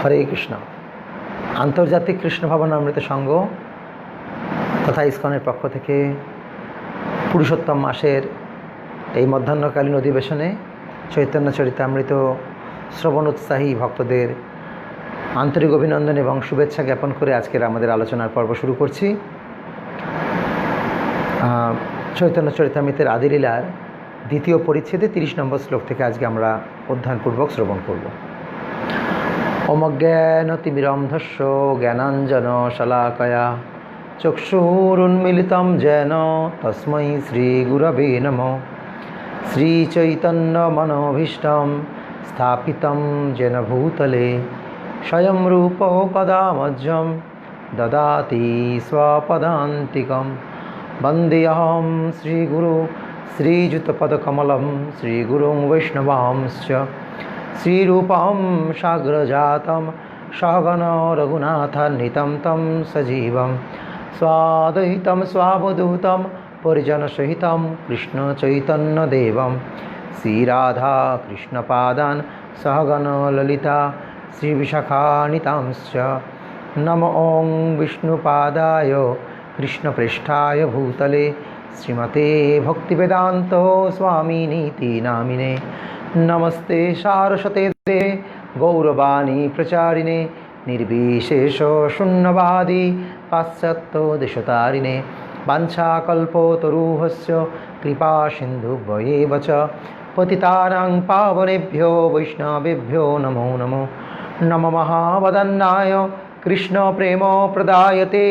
হরে কৃষ্ণ। আন্তর্জাতিক কৃষ্ণ ভাবনামৃত সংঘ তথা ইসকনের পক্ষ থেকে পুরুষোত্তম মাসের এই মধ্যাহ্নকালীন অধিবেশনে চৈতন্য চরিতামৃত শ্রবণ উৎসাহী ভক্তদের আন্তরিক অভিনন্দন এবং শুভেচ্ছা জ্ঞাপন করে আজকের আমাদের আলোচনার পর্ব শুরু করছি। চৈতন্য চরিতামৃতের আদিলীলার দ্বিতীয় পরিচ্ছেদে 30 নম্বর শ্লোক থেকে আজকে আমরা অধ্যয়নপূর্বক শ্রবণ করব। অমজ্ঞানতিমিরন্ধস্য জ্ঞানাঞ্জন শলাকয়া চক্ষুরুন্মিলিতং যেন তস্मै শ্রীগুরবে নমঃ। শ্রীচৈতন্যমনোভীষ্টং স্থাপিतं যেন ভূতলে স্বয়ং রূপ কদা মধ্যম দদাতি স্বপদান্তিকম। বন্দেহং শ্রীগুরু শ্রীযুতপদকমলম শ্রীগুরুং বৈষ্ণবাংশ্চ শ্রীরূপম সাগ্রজাতম সগণ রঘুনাথান্বিतं तं সজীবম স্বাদ্বৈতম স্বাবধূতম পরিজনসহিतं কৃষ্ণ চৈতন্যদেবম শ্রীরাধা কৃষ্ণপাদান সহগণ ললিতা শ্রীবিশাখানিতাংশ্চ। নমো ওং বিষ্ণুপাদায় কৃষ্ণপ্রেষ্ঠায় ভূতলে শ্রীমতে ভক্তিবেদান্ত স্বামিনীতি নামিনে। নমস্তে সারস্বতে দেবে গৌরবাণী প্রচারিণে নির্বিশেষ শূন্যবাদী পাশ্চাত্য দেশতারিণে। বাঞ্ছাকল্পতরুভ্যশ্চ কৃপা সিন্ধুভ্যেব চ পতিতানাং পাবনেভ্যো বৈষ্ণবেভ্যো নমো নমো। নমো মহাবদন্নায় কৃষ্ণ প্রেম প্রদায়তে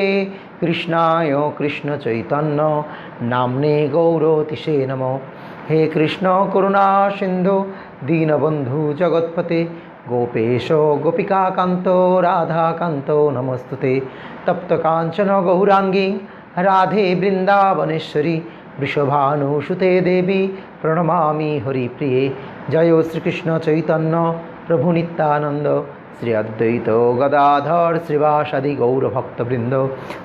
কৃষ্ণায় কৃষ্ণ চৈতন্য নাম্নে গৌরতিশে নমো। হে কৃষ্ণ করুণা সিন্ধু দীনবন্ধু জগৎপতে গোপেশ গোপিকাকান্ত রাধাকান্ত নমস্তুতে। তপ্ত কাঞ্চন গৌরাঙ্গী রাধে বৃন্দাবনেশ্বরী বৃষভানুসুতে দেবী প্রণমামি হরিপ্রিয়ে। জয় শ্রীকৃষ্ণ চৈতন্য প্রভু নিত্যানন্দ শ্রী অদ্বৈত গদাধর শ্রীবাসাদি গৌরভক্তবৃন্দ।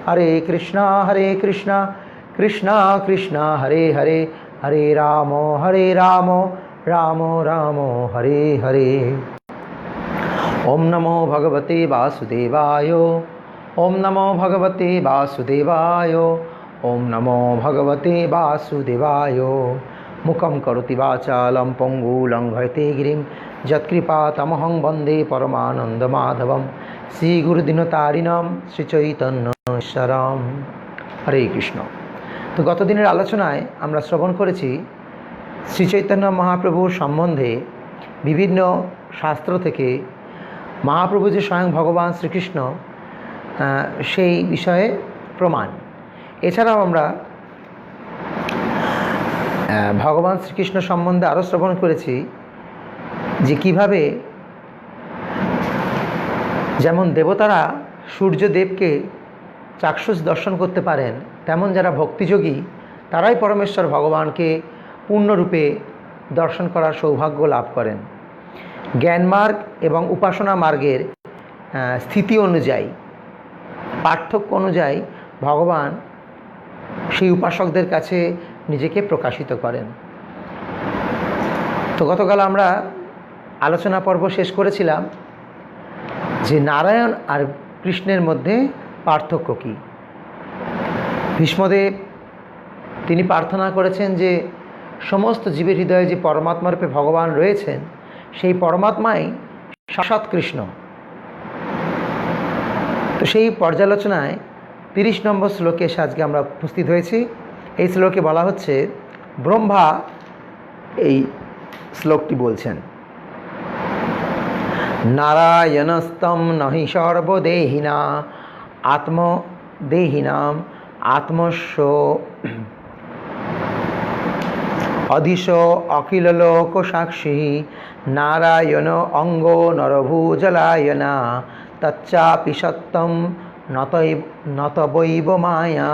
হরে কৃষ্ণ কৃষ্ণ কৃষ্ণ হরে হরে হরে রাম রাম রাম হরে হরে। ওম নমো ভগবতে বাসুদেবায় ওম নমো ভগবতে বাসুদেবায় ওম নমো ভগবতে বাসুদেবায়। মুখং করোতি বাচালং পঙ্গু লঙ্ঘয়তে গিরিং যৎকৃপাতমহং বন্দে পরমানন্দমাধবম শ্রীগুরুদিনতারিণম শ্রীচৈতন্যশ্বরম। হরে কৃষ্ণ। তো গতদিনের আলোচনায় আমরা শ্রবণ করেছি শ্রীচৈতন্য মহাপ্রভুর সম্বন্ধে বিভিন্ন শাস্ত্র থেকে মহাপ্রভু যে স্বয়ং ভগবান শ্রীকৃষ্ণ সেই বিষয়ে প্রমাণ। এছাড়াও আমরা ভগবান শ্রীকৃষ্ণ সম্বন্ধে আরও শ্রবণ করেছি যে কীভাবে যেমন দেবতারা সূর্যদেবকে চাক্ষুষ দর্শন করতে পারেন, তেমন যারা ভক্তিযোগী তারাই পরমেশ্বর ভগবানকে পূর্ণরূপে দর্শন করার সৌভাগ্য লাভ করেন। জ্ঞানমার্গ এবং উপাসনা মার্গের স্থিতি অনুযায়ী, পার্থক্য অনুযায়ী ভগবান সেই উপাসকদের কাছে নিজেকে প্রকাশিত করেন। তো গতকাল আমরা আলোচনা পর্ব শেষ করেছিলাম যে নারায়ণ আর কৃষ্ণের মধ্যে পার্থক্য কী। ভীষ্মদেব তিনি প্রার্থনা করেছেন যে সমস্ত জীবের হৃদয়ে যে পরমাত্মারূপে ভগবান রয়েছেন সেই পরমাত্মাই সাক্ষাৎ কৃষ্ণ। তো সেই পর্যালোচনায় 30 নম্বর শ্লোকে এসে আজকে আমরা উপস্থিত হয়েছি। এই শ্লোকে বলা হচ্ছে, ব্রহ্মা এই শ্লোকটি বলছেন, নারায়ণস্তম নহি সর্বদেহিনা আত্মদেহিনাম আত্মস্ব অধিশ অখিল লোক সাক্ষী নারায়ণ অঙ্গ নরভূজলায়না তচ্চাপি সত্যম নতবৈব মায়া।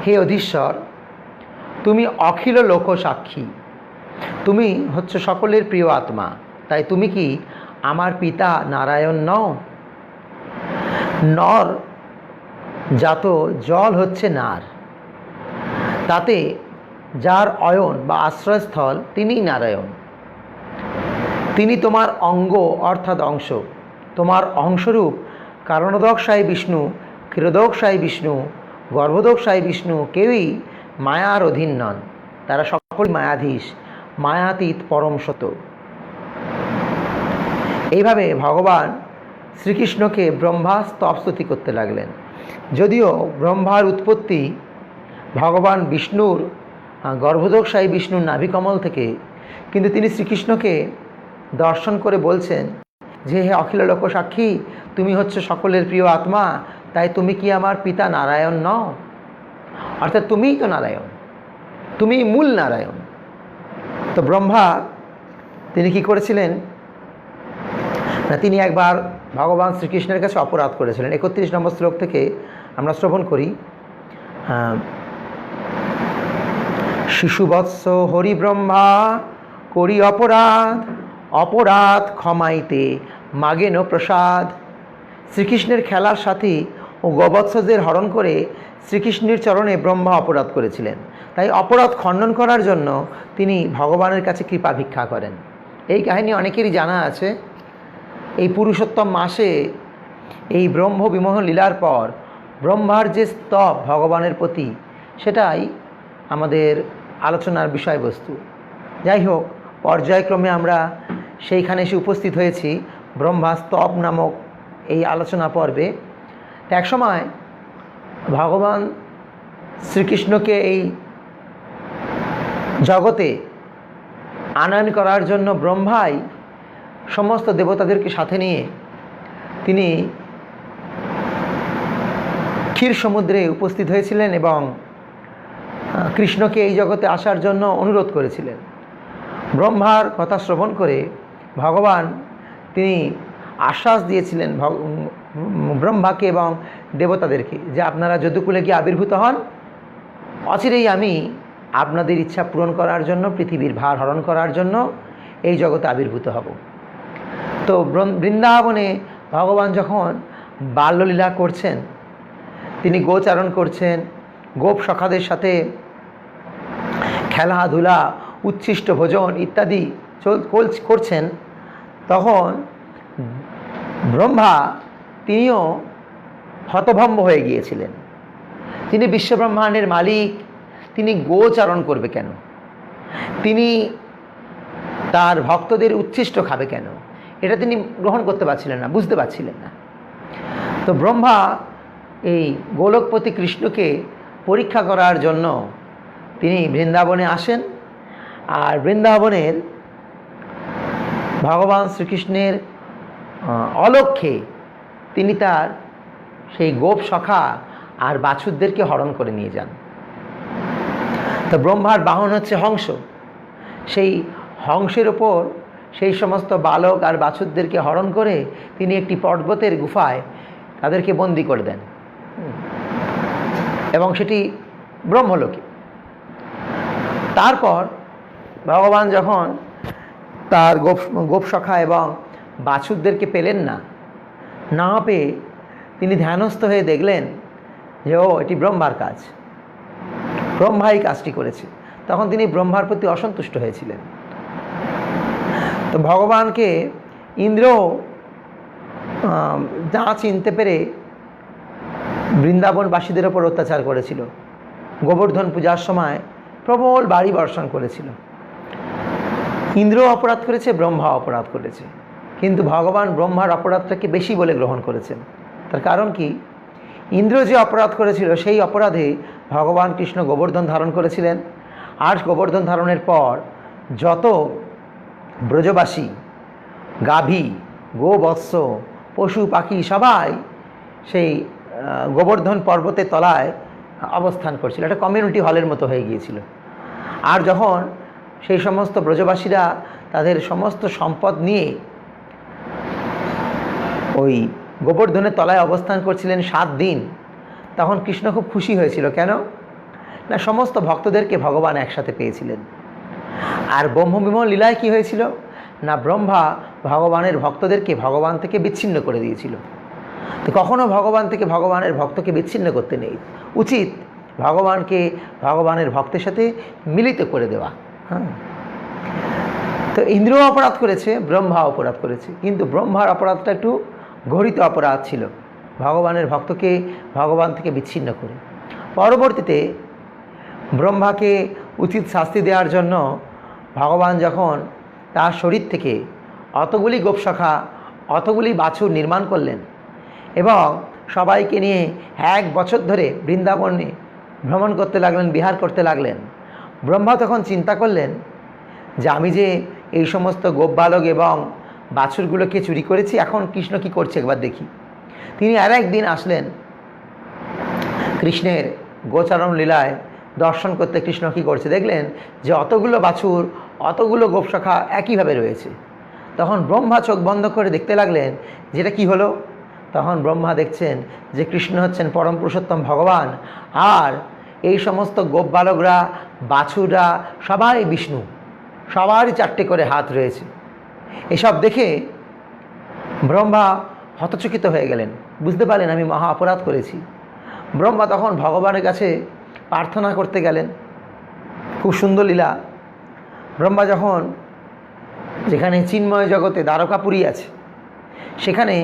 হে অধীশ্বর, তুমি অখিল লোক সাক্ষী, তুমি হচ্ছে সকলের প্রিয় আত্মা, তাই তুমি কি আমার পিতা নারায়ণ নও? নর জাত জল হচ্ছে নার, তাতে যার অয়ন বা আশ্রয়স্থল তিনিই নারায়ণ। তিনি তোমার অঙ্গ অর্থাৎ অংশ, তোমার অংশরূপ কারণোদকশায়ী বিষ্ণু, ক্ষীরোদকশায়ী বিষ্ণু, গর্ভোদকশায়ী বিষ্ণু কেউই মায়ার অধীন নন, তারা সকল মায়াধীশ, মায়াতীত পরম সত। এইভাবে ভগবান শ্রীকৃষ্ণকে ব্রহ্মা স্তবস্তুতি করতে লাগলেন। যদিও ব্রহ্মার উৎপত্তি ভগবান বিষ্ণুর গর্ভোদকশায়ী বিষ্ণুর নাভিকমল থেকে, কিন্তু তিনি শ্রীকৃষ্ণকে দর্শন করে বলছেন যে হে অখিল লোক সাক্ষী, তুমি হচ্ছে সকলের প্রিয় আত্মা, তাই তুমি কি আমার পিতা নারায়ণ নও? অর্থাৎ তুমিই তো নারায়ণ, তুমি মূল নারায়ণ। তো ব্রহ্মা তিনি কি করেছিলেন না, তিনি একবার ভগবান শ্রীকৃষ্ণের কাছে অপরাধ করেছিলেন। 31 নম্বর শ্লোক থেকে আমরা শ্রবণ করি। শিশুবৎস হরিব্রহ্মা করি অপরাধ, অপরাধ ক্ষমাইতে মাগেন প্রসাদ। শ্রীকৃষ্ণের খেলার সাথী ও গোবৎসদের হরণ করে শ্রীকৃষ্ণের চরণে ব্রহ্মা অপরাধ করেছিলেন, তাই অপরাধ খণ্ডন করার জন্য তিনি ভগবানের কাছে কৃপা ভিক্ষা করেন। এই কাহিনী অনেকেরই জানা আছে। এই পুরুষোত্তম মাসে এই ব্রহ্ম বিমোহন লীলার পর ব্রহ্মার যে স্তব ভগবানের প্রতি, সেটাই আমাদের আলোচনার বিষয়বস্তু। যাই হোক, পর্যায়ক্রমে আমরা সেইখানে এসে উপস্থিত হয়েছি ব্রহ্মা স্তব নামক এই আলোচনা পর্বে। এক সময় ভগবান শ্রীকৃষ্ণকে এই জগতে আনয়ন করার জন্য ব্রহ্মাই সমস্ত দেবতাদেরকে সাথে নিয়ে তিনি ক্ষীর সমুদ্রে উপস্থিত হয়েছিলেন এবং কৃষ্ণকে এই জগতে আসার জন্য অনুরোধ করেছিলেন। ব্রহ্মার কথা শ্রবণ করে ভগবান তিনি আশ্বাস দিয়েছিলেন ব্রহ্মাকে এবং দেবতাদেরকে যে আপনারা যদুকুলে গিয়ে আবির্ভূত হন, অচিরেই আমি আপনাদের ইচ্ছা পূরণ করার জন্য, পৃথিবীর ভার হরণ করার জন্য এই জগতে আবির্ভূত হব। তো বৃন্দাবনে ভগবান যখন বাল্যলীলা করছেন, তিনি গোচারণ করছেন, গোপ সখাদের সাথে খেলাধুলা, উচ্ছিষ্ট ভোজন ইত্যাদি করছেন, তখন ব্রহ্মা তিনিও হতভম্ব হয়ে গিয়েছিলেন। তিনি বিশ্বব্রহ্মাণ্ডের মালিক, তিনি গোচারণ করবে কেন? তিনি তার ভক্তদের উচ্ছিষ্ট খাবে কেন? এটা তিনি গ্রহণ করতে পারছিলেন না, বুঝতে পারছিলেন না। তো ব্রহ্মা এই গোলকপতি কৃষ্ণকে পরীক্ষা করার জন্য তিনি বৃন্দাবনে আসেন। আর বৃন্দাবনের ভগবান শ্রীকৃষ্ণের অলক্ষ্যে তিনি তার সেই গোপ সখা আর বাছুরদেরকে হরণ করে নিয়ে যান। তো ব্রহ্মার বাহন হচ্ছে হংস। সেই হংসের ওপর সেই সমস্ত বালক আর বাছুরদেরকে হরণ করে তিনি একটি পর্বতের গুফায় তাদেরকে বন্দি করে দেন, এবং সেটি ব্রহ্মলোকে। তারপর ভগবান যখন তার গোপসখা এবং বাছুরদেরকে পেলেন না পেয়ে তিনি ধ্যানস্থ হয়ে দেখলেন যে এটি ব্রহ্মার কাজ, ব্রহ্মাই কাজটি করেছে। তখন তিনি ব্রহ্মার প্রতি অসন্তুষ্ট হয়েছিলেন। তো ভগবানকে ইন্দ্র যা চিনতে পেরে বৃন্দাবনবাসীদের ওপর অত্যাচার করেছিল। গোবর্ধন পূজার সময় প্রবল বাড়ি বর্ষণ করেছিল। ইন্দ্র অপরাধ করেছে, ব্রহ্মা অপরাধ করেছে, কিন্তু ভগবান ব্রহ্মার অপরাধটাকে বেশি বলে গ্রহণ করেছেন। তার কারণ কি? ইন্দ্র যে অপরাধ করেছিল সেই অপরাধে ভগবান কৃষ্ণ গোবর্ধন ধারণ করেছিলেন। আর গোবর্ধন ধারণের পর যত ব্রজবাসী, গাভী, গোবৎস, পশু পাখি সবাই সেই গোবর্ধন পর্বতের তলায় অবস্থান করছিল। একটা কমিউনিটি হলের মতো হয়ে গিয়েছিল। আর যখন সেই সমস্ত ব্রজবাসীরা তাদের সমস্ত সম্পদ নিয়ে ওই গোবর্ধনের তলায় অবস্থান করছিলেন 7 দিন, তখন কৃষ্ণ খুব খুশি হয়েছিল। কেন না, সমস্ত ভক্তদেরকে ভগবান একসাথে পেয়েছিলেন। আর ব্রহ্মবিমোহন লীলায় কি হয়েছিল না, ব্রহ্মা ভগবানের ভক্তদেরকে ভগবান থেকে বিচ্ছিন্ন করে দিয়েছিল। তো কখনও ভগবান থেকে ভগবানের ভক্তকে বিচ্ছিন্ন করতে নেই, উচিত ভগবানকে ভগবানের ভক্তের সাথে মিলিত করে দেওয়া। তো ইন্দ্র অপরাধ করেছে, ব্রহ্মা অপরাধ করেছে, কিন্তু ব্রহ্মার অপরাধটা একটু ঘোরিত অপরাধ ছিল ভগবানের ভক্তকে ভগবান থেকে বিচ্ছিন্ন করে। পরবর্তীতে ব্রহ্মাকে উচিত শাস্তি দেওয়ার জন্য ভগবান যখন তার শরীর থেকে অতগুলি গোপশাখা অতগুলি বাছুর নির্মাণ করলেন এবং সবাইকে নিয়ে 1 বছর ধরে বৃন্দাবনে ভ্রমণ করতে লাগলেন, বিহার করতে লাগলেন, ব্রহ্মা তখন চিন্তা করলেন যে আমি যে এই সমস্ত গোপ বালক এবং বাছুরগুলোকে চুরি করেছি, এখন কৃষ্ণ কি করছে একবার দেখি। তিনি আর একদিন আসলেন কৃষ্ণের গোচারণ লীলায় দর্শন করতে। কৃষ্ণ কী করছে দেখলেন যে অতগুলো বাছুর অতগুলো গোপশাখা একইভাবে রয়েছে। তখন ব্রহ্মা চোখ বন্ধ করে দেখতে লাগলেন যেটা কি হলো। তখন ব্রহ্মা দেখছেন যে কৃষ্ণ হচ্ছেন পরম পুরুষোত্তম ভগবান, আর এই সমস্ত গোপ বালকরা বাছুররা সবাই বিষ্ণু, সবারই 4টে করে হাত রয়েছে। এসব দেখে ব্রহ্মা হতচকিত হয়ে গেলেন, বুঝতে পারলেন আমি মহা অপরাধ করেছি। ব্রহ্মা তখন ভগবানের কাছে প্রার্থনা করতে গেলেন। খুব সুন্দর লীলা। ব্রহ্মা যখন যেখানে চিন্ময় জগতে দ্বারকাপুরী আছে, সেখানে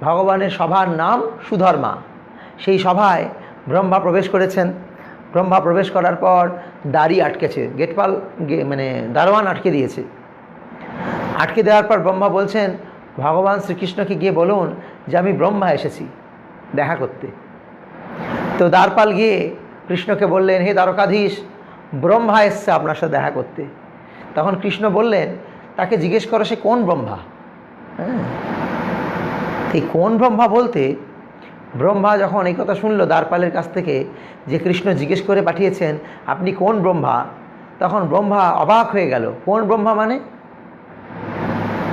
ভগবানের সভার নাম সুধর্মা। সেই সভায় ব্রহ্মা প্রবেশ করেছেন। ব্রহ্মা প্রবেশ করার পর দাড়ি আটকেছে, গেটপাল মানে দারোয়ান আটকে দিয়েছে। আটকে দেওয়ার পর ব্রহ্মা বলছেন ভগবান শ্রীকৃষ্ণকে গিয়ে বলুন যে আমি ব্রহ্মা এসেছি দেখা করতে। তো দ্বারপাল গিয়ে কৃষ্ণকে বললেন, হে দ্বারকাধীশ, ব্রহ্মা এসছে আপনার সাথে দেখা করতে। তখন কৃষ্ণ বললেন তাকে জিজ্ঞেস করো সে কোন ব্রহ্মা। এই কোন ব্রহ্মা বলতে ব্রহ্মা যখন এই কথা শুনলো দ্বারপালের কাছ থেকে যে কৃষ্ণ জিজ্ঞেস করে পাঠিয়েছেন আপনি কোন ব্রহ্মা, তখন ব্রহ্মা অবাক হয়ে গেল। কোন ব্রহ্মা মানে?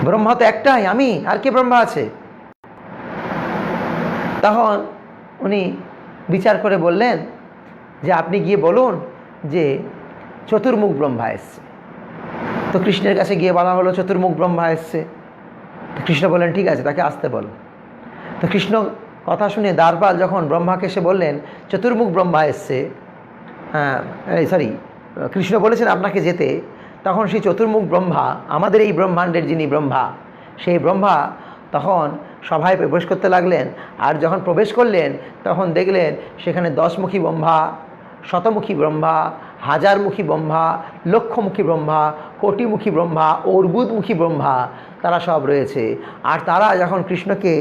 ব্রহ্মা তো একটাই, আমি, আর কে ব্রহ্মা আছে? তখন উনি বিচার করে বললেন যে আপনি গিয়ে বলুন যে চতুর্মুখ ব্রহ্মা এসছে। তো কৃষ্ণের কাছে গিয়ে বলা হলো চতুর্মুখ ব্রহ্মা এসছে। তো কৃষ্ণ বললেন ঠিক আছে, তাকে আসতে বলো। তো কৃষ্ণ কথা শুনে দ্বারপাল যখন ব্রহ্মাকে এসে বললেন চতুর্মুখ ব্রহ্মা এসছে, কৃষ্ণ বলেছেন আপনাকে যেতে, তখন সেই চতুর্মুখ ব্রহ্মা, আমাদের এই ব্রহ্মাণ্ডের যিনি ব্রহ্মা, সেই ব্রহ্মা তখন সভায় প্রবেশ করতে লাগলেন। আর যখন প্রবেশ করলেন তখন দেখলেন সেখানে 10মুখী ব্রহ্মা, শতমুখী ব্রহ্মা, হাজারমুখী ব্রহ্মা, লক্ষমুখী ব্রহ্মা, কোটিমুখী ব্রহ্মা, অর্বুদমুখী ব্রহ্মা, তারা সব রয়েছে। আর তারা যখন কৃষ্ণকে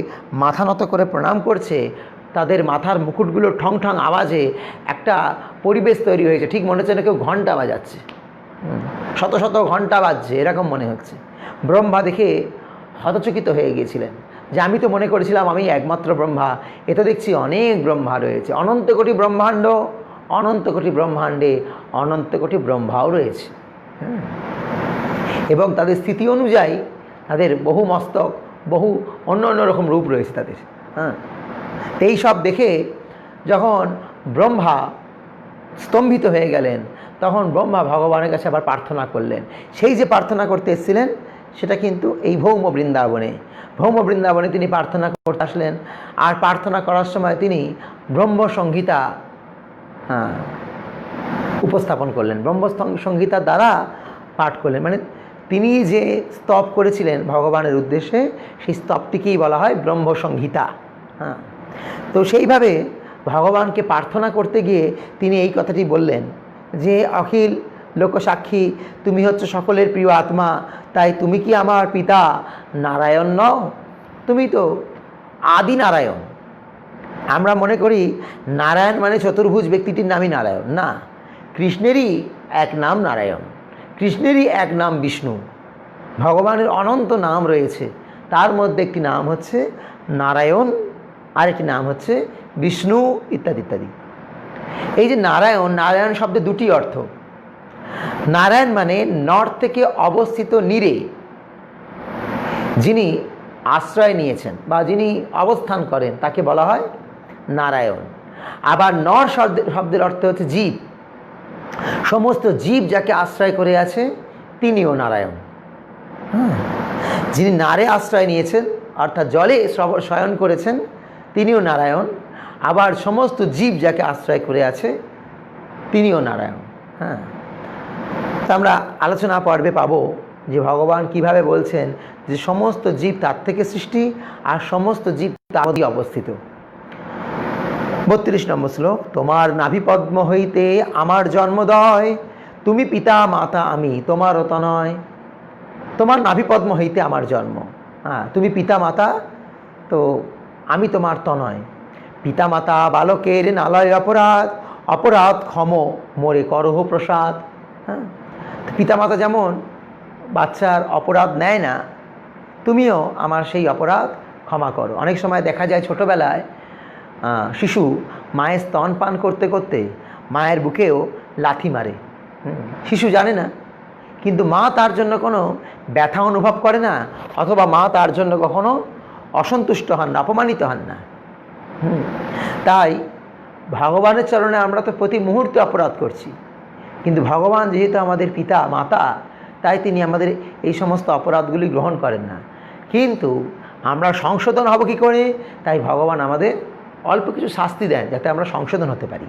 মাথা নত করে প্রণাম করছে, তাদের মাথার মুকুটগুলো ঠং ঠং আওয়াজে একটা পরিবেশ তৈরি হয়েছে, ঠিক মনে হচ্ছে না কেউ ঘণ্টা বাজাচ্ছে, শত শত ঘণ্টা বাজছে এরকম মনে হচ্ছে। ব্রহ্মা দেখে হতচকিত হয়ে গিয়েছিলেন যে আমি তো মনে করেছিলাম আমি একমাত্র ব্রহ্মা, এ তো দেখছি অনেক ব্রহ্মা রয়েছে, অনন্ত কোটি ব্রহ্মাণ্ড, অনন্ত কোটি ব্রহ্মাণ্ডে অনন্ত কোটি ব্রহ্মাও রয়েছে। এবং তাদের স্থিতি অনুযায়ী তাদের বহু মস্তক, বহু অন্য অন্য রকম রূপ রয়েছে তাদের। এই সব দেখে যখন ব্রহ্মা স্তম্ভিত হয়ে গেলেন, তখন ব্রহ্মা ভগবানের কাছে আবার প্রার্থনা করলেন। সেই যে প্রার্থনা করতে এসেছিলেন সেটা কিন্তু এই ভৌম বৃন্দাবনে। ভৌম বৃন্দাবনে তিনি প্রার্থনা করতে আসলেন। আর প্রার্থনা করার সময় তিনি ব্রহ্মসংহিতা উপস্থাপন করলেন, ব্রহ্মসংহিতার দ্বারা পাঠ করলেন। মানে তিনি যে স্তব করেছিলেন ভগবানের উদ্দেশ্যে, সেই স্তবটিকেই বলা হয় ব্রহ্মসংহিতা। তো সেইভাবে ভগবানকে প্রার্থনা করতে গিয়ে তিনি এই কথাটি বললেন যে অখিল লোকসাক্ষী, তুমি হচ্ছে সকলের প্রিয় আত্মা, তাই তুমি কি আমার পিতা নারায়ণ নও? তুমি তো আদি নারায়ণ। আমরা মনে করি নারায়ণ মানে চতুর্ভুজ ব্যক্তিটির নামই নারায়ণ। না, কৃষ্ণেরই এক নাম নারায়ণ, কৃষ্ণেরই এক নাম বিষ্ণু। ভগবানের অনন্ত নাম রয়েছে, তার মধ্যে একটি নাম হচ্ছে নারায়ণ, আর একটি নাম হচ্ছে বিষ্ণু, ইত্যাদি ইত্যাদি। এই যে নারায়ণ, নারায়ণ শব্দে দুটি অর্থ। নারায়ণ মানে নর থেকে অবস্থিত নীরে যিনি আশ্রয় নিয়েছেন বা যিনি অবস্থান করেন তাকে বলা হয় নারায়ণ। আবার নর শব্দের অর্থ হচ্ছে জীব, সমস্ত জীব যাকে আশ্রয় করে আছে তিনিও নারায়ণ। যিনি নারে আশ্রয় নিয়েছেন অর্থাৎ জলে শয়ন করেছেন তিনিও নারায়ণ। আবার সমস্ত জীব যাকে আশ্রয় করে আছে তিনিও নারায়ণ। তো আমরা আলোচনা পর্বে পাবো যে ভগবান কিভাবে বলছেন যে সমস্ত জীব তার থেকে সৃষ্টি আর সমস্ত জীব তার মধ্যে অবস্থিত। 32 নম্বর শ্লোক, তোমার নাভিপদ্ম হইতে আমার জন্মদয়, তুমি পিতা মাতা আমি তোমারও তনয়। তোমার নাভিপদ্ম হইতে আমার জন্ম, তুমি পিতা মাতা, তো আমি তোমার তনয়। পিতা মাতা বালকের নালয় অপরাধ, অপরাধ ক্ষম মোরে করহ প্রসাদ। পিতা মাতা যেমন বাচ্চার অপরাধ নেয় না, তুমিও আমার সেই অপরাধ ক্ষমা করো। অনেক সময় দেখা যায় ছোটোবেলায় শিশু মায়ের স্তন পান করতে করতে মায়ের বুকেও লাথি মারে, শিশু জানে না, কিন্তু মা তার জন্য কোনো ব্যথা অনুভব করে না, অথবা মা তার জন্য কখনো অসন্তুষ্ট হন না, অপমানিত হন না। তাই ভগবানের চরণে আমরা তো প্রতি মুহূর্তে অপরাধ করছি, কিন্তু ভগবান যেহেতু আমাদের পিতা মাতা, তাই তিনি আমাদের এই সমস্ত অপরাধগুলি গ্রহণ করেন না। কিন্তু আমরা সংশোধন হব কী করে? তাই ভগবান আমাদের অল্প কিছু শাস্তি দেন যাতে আমরা সংশোধন হতে পারি।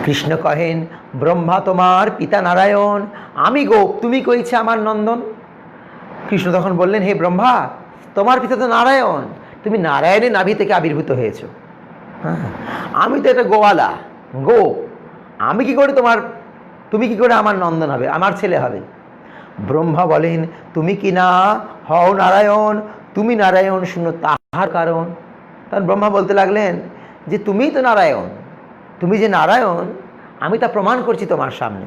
কৃষ্ণ কহেন, ব্রহ্মা তোমার পিতা নারায়ণ, আমি গোপ তুমি কইছে আমার নন্দন। কৃষ্ণ তখন বললেন, হে ব্রহ্মা, তোমার পিতা তো নারায়ণ, তুমি নারায়ণের নাভি থেকে আবির্ভূত হয়েছ। আমি তো এটা গোয়ালা, গো, আমি কি করে তুমি কি করে আমার নন্দন হবে, আমার ছেলে হবে? ব্রহ্মা বলেন, তুমি কি না হও নারায়ণ, তুমি নারায়ণ শুনো তাহার কারণ। তখন ব্রহ্মা বলতে লাগলেন যে তুমিই তো নারায়ণ, তুমি যে নারায়ণ আমি তা প্রমাণ করছি তোমার সামনে।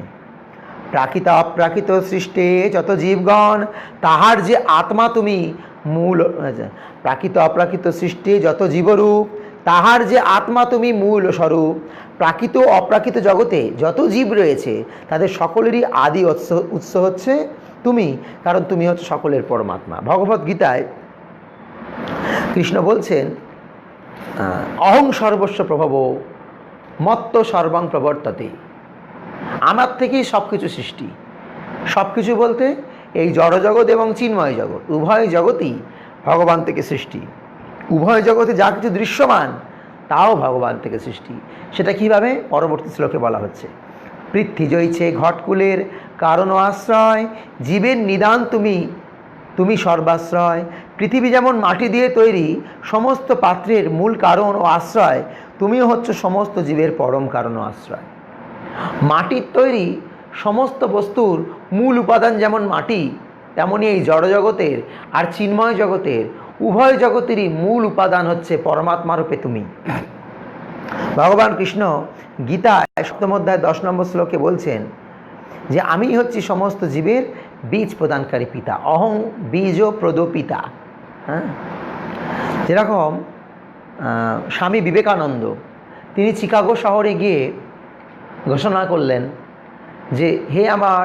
প্রাকৃত অপ্রাকৃত সৃষ্টে যত জীবগণ, তাহার যে আত্মা তুমি মূল। প্রাকৃত অপ্রাকৃত সৃষ্টি যত জীবরূপ, তাহার যে আত্মা তুমি মূল স্বরূপ। প্রাকৃত অপ্রাকৃত জগতে যত জীব রয়েছে তাদের সকলেরই আদি উৎস হচ্ছে তুমি, কারণ তুমি হচ্ছে সকলের পরমাত্মা। ভগবত গীতায় কৃষ্ণ বলছেন, অহং সর্বস্ব প্রভব মত্ত সর্বং প্রবর্ততে। আমার থেকেই সব কিছু সৃষ্টি। সব কিছু বলতে এই জড়জগৎ এবং চিন্ময় জগৎ, উভয় জগৎই ভগবান থেকে সৃষ্টি। উভয় জগতে যা কিছু দৃশ্যমান তাও ভগবান থেকে সৃষ্টি। সেটা কীভাবে? পরবর্তী শ্লোকে বলা হচ্ছে, পৃথ্বী জয়ছে ঘটকুলের কারণ ও আশ্রয়, জীবের নিদান তুমি, তুমি সর্বাশ্রয়। পৃথিবী যেমন মাটি দিয়ে তৈরি, সমস্ত পাত্রের মূল কারণ ও আশ্রয় তুমিও হচ্ছে সমস্ত জীবের পরম কারণ ও আশ্রয়। মাটির তৈরি সমস্ত বস্তুর মূল উপাদান যেমন মাটি, তেমনি এই জড়জগতের আর চিন্ময় জগতের উভয় জগতেরই মূল উপাদান হচ্ছে পরমাত্মারূপে তুমি। ভগবান কৃষ্ণ গীতায় 7ম অধ্যায় 10 নম্বর শ্লোকে বলছেন যে আমি হচ্ছি সমস্ত জীবের বীজ প্রদানকারী পিতা, অহং বীজ প্রদ পিতা। যেরকম স্বামী বিবেকানন্দ তিনি চিকাগো শহরে গিয়ে ঘোষণা করলেন যে হে আমার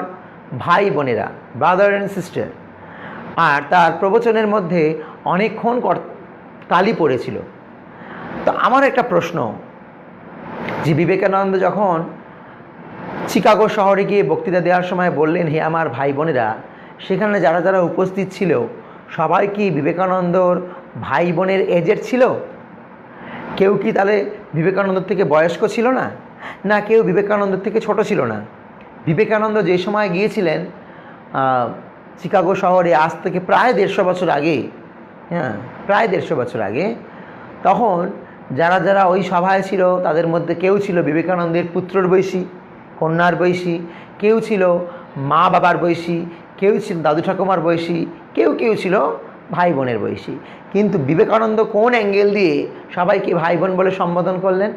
ভাই বোনেরা, ব্রাদার অ্যান্ড সিস্টার, আর তার প্রবচনের মধ্যে অনেকক্ষণ তালি পড়েছিল। তো আমার একটা প্রশ্ন, যে বিবেকানন্দ যখন চিকাগো শহরে গিয়ে বক্তৃতা দেওয়ার সময় বললেন হে আমার ভাই বোনেরা, সেখানে যারা যারা উপস্থিত ছিল সবাই কি বিবেকানন্দর ভাই বোনের এজের ছিল? কেউ কি তাহলে বিবেকানন্দর থেকে বয়স্ক ছিল না? না কেউ বিবেকানন্দর থেকে ছোট ছিল না? বিবেকানন্দ যে সময় গিয়েছিলেন চিকাগো শহরে, আজ থেকে প্রায় 150 বছর আগে, প্রায় 150 বছর আগে, তখন যারা যারা ওই সভায় ছিল তাদের মধ্যে কেউ ছিল বিবেকানন্দের পুত্রর বয়সী, কন্যার বয়সী, কেউ ছিল মা বাবার বয়সী, কেউ ছিল দাদু ঠাকুমার বয়সী, কেউ কেউ ছিল ভাই বোনের বয়সী। কিন্তু বিবেকানন্দ কোন অ্যাঙ্গেল দিয়ে সবাইকে ভাই বোন বলে সম্বোধন করলেন?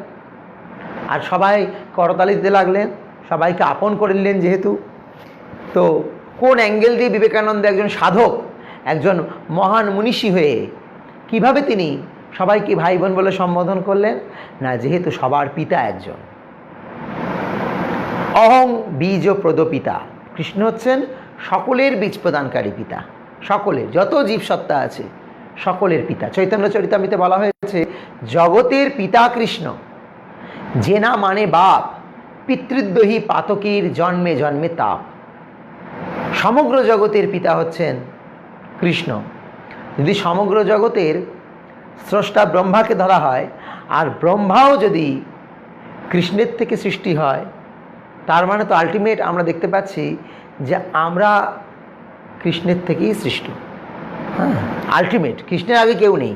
আর সবাই করতালি দিতে লাগলেন, সবাইকে আপন করে নিলেন যেহেতু। তো কোন অ্যাঙ্গেল দিয়ে বিবেকানন্দ একজন সাধক, একজন মহান মনীষী হয়ে কিভাবে তিনি সবাইকে ভাই বোন বলে সম্বোধন করলেন? না, যেহেতু সবার পিতা একজন। অহং বীজ প্রদ পিতা। কৃষ্ণ হচ্ছেন সকলের বীজ প্রদানকারী পিতা, সকলের যত জীবসত্তা আছে সকলের পিতা। চৈতন্য চরিতামৃতে বলা হয়েছে জগতের পিতা কৃষ্ণ, যে না মানে বাপ, পিতৃদ্রোহী পাতকীর জন্মে জন্মে তাপ। সমগ্র জগতের পিতা হচ্ছেন কৃষ্ণ। যদি সমগ্র জগতের স্রষ্টা ব্রহ্মাকে ধরা হয়, আর ব্রহ্মাও যদি কৃষ্ণের থেকে সৃষ্টি হয়, তার মানে তো আলটিমেট আমরা দেখতে পাচ্ছি যে আমরা কৃষ্ণের থেকেই সৃষ্ট। হ্যাঁ, আলটিমেট, কৃষ্ণের আগে কেউ নেই।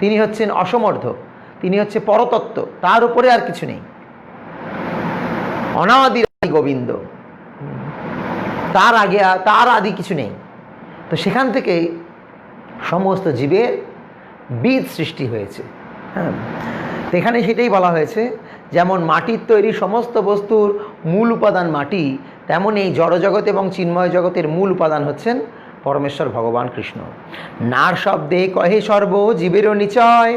তিনি হচ্ছেন অসমর্থ, তিনি হচ্ছে পরতত্ত্ব, তার উপরে আর কিছু নেই। অনাদি গোবিন্দ, তার আগে তার আদি কিছু নেই। তো সেখান থেকে সমস্ত জীবের বীজ সৃষ্টি হয়েছে। হ্যাঁ, এখানে সেটাই বলা হয়েছে, যেমন মাটির তৈরি সমস্ত বস্তুর মূল উপাদান মাটি, তেমন এই জড়জগৎ এবং চিন্ময় জগতের মূল উপাদান হচ্ছেন পরমেশ্বর ভগবান কৃষ্ণ। নার শব্দে কহে সর্ব জীবেরও নিচয়,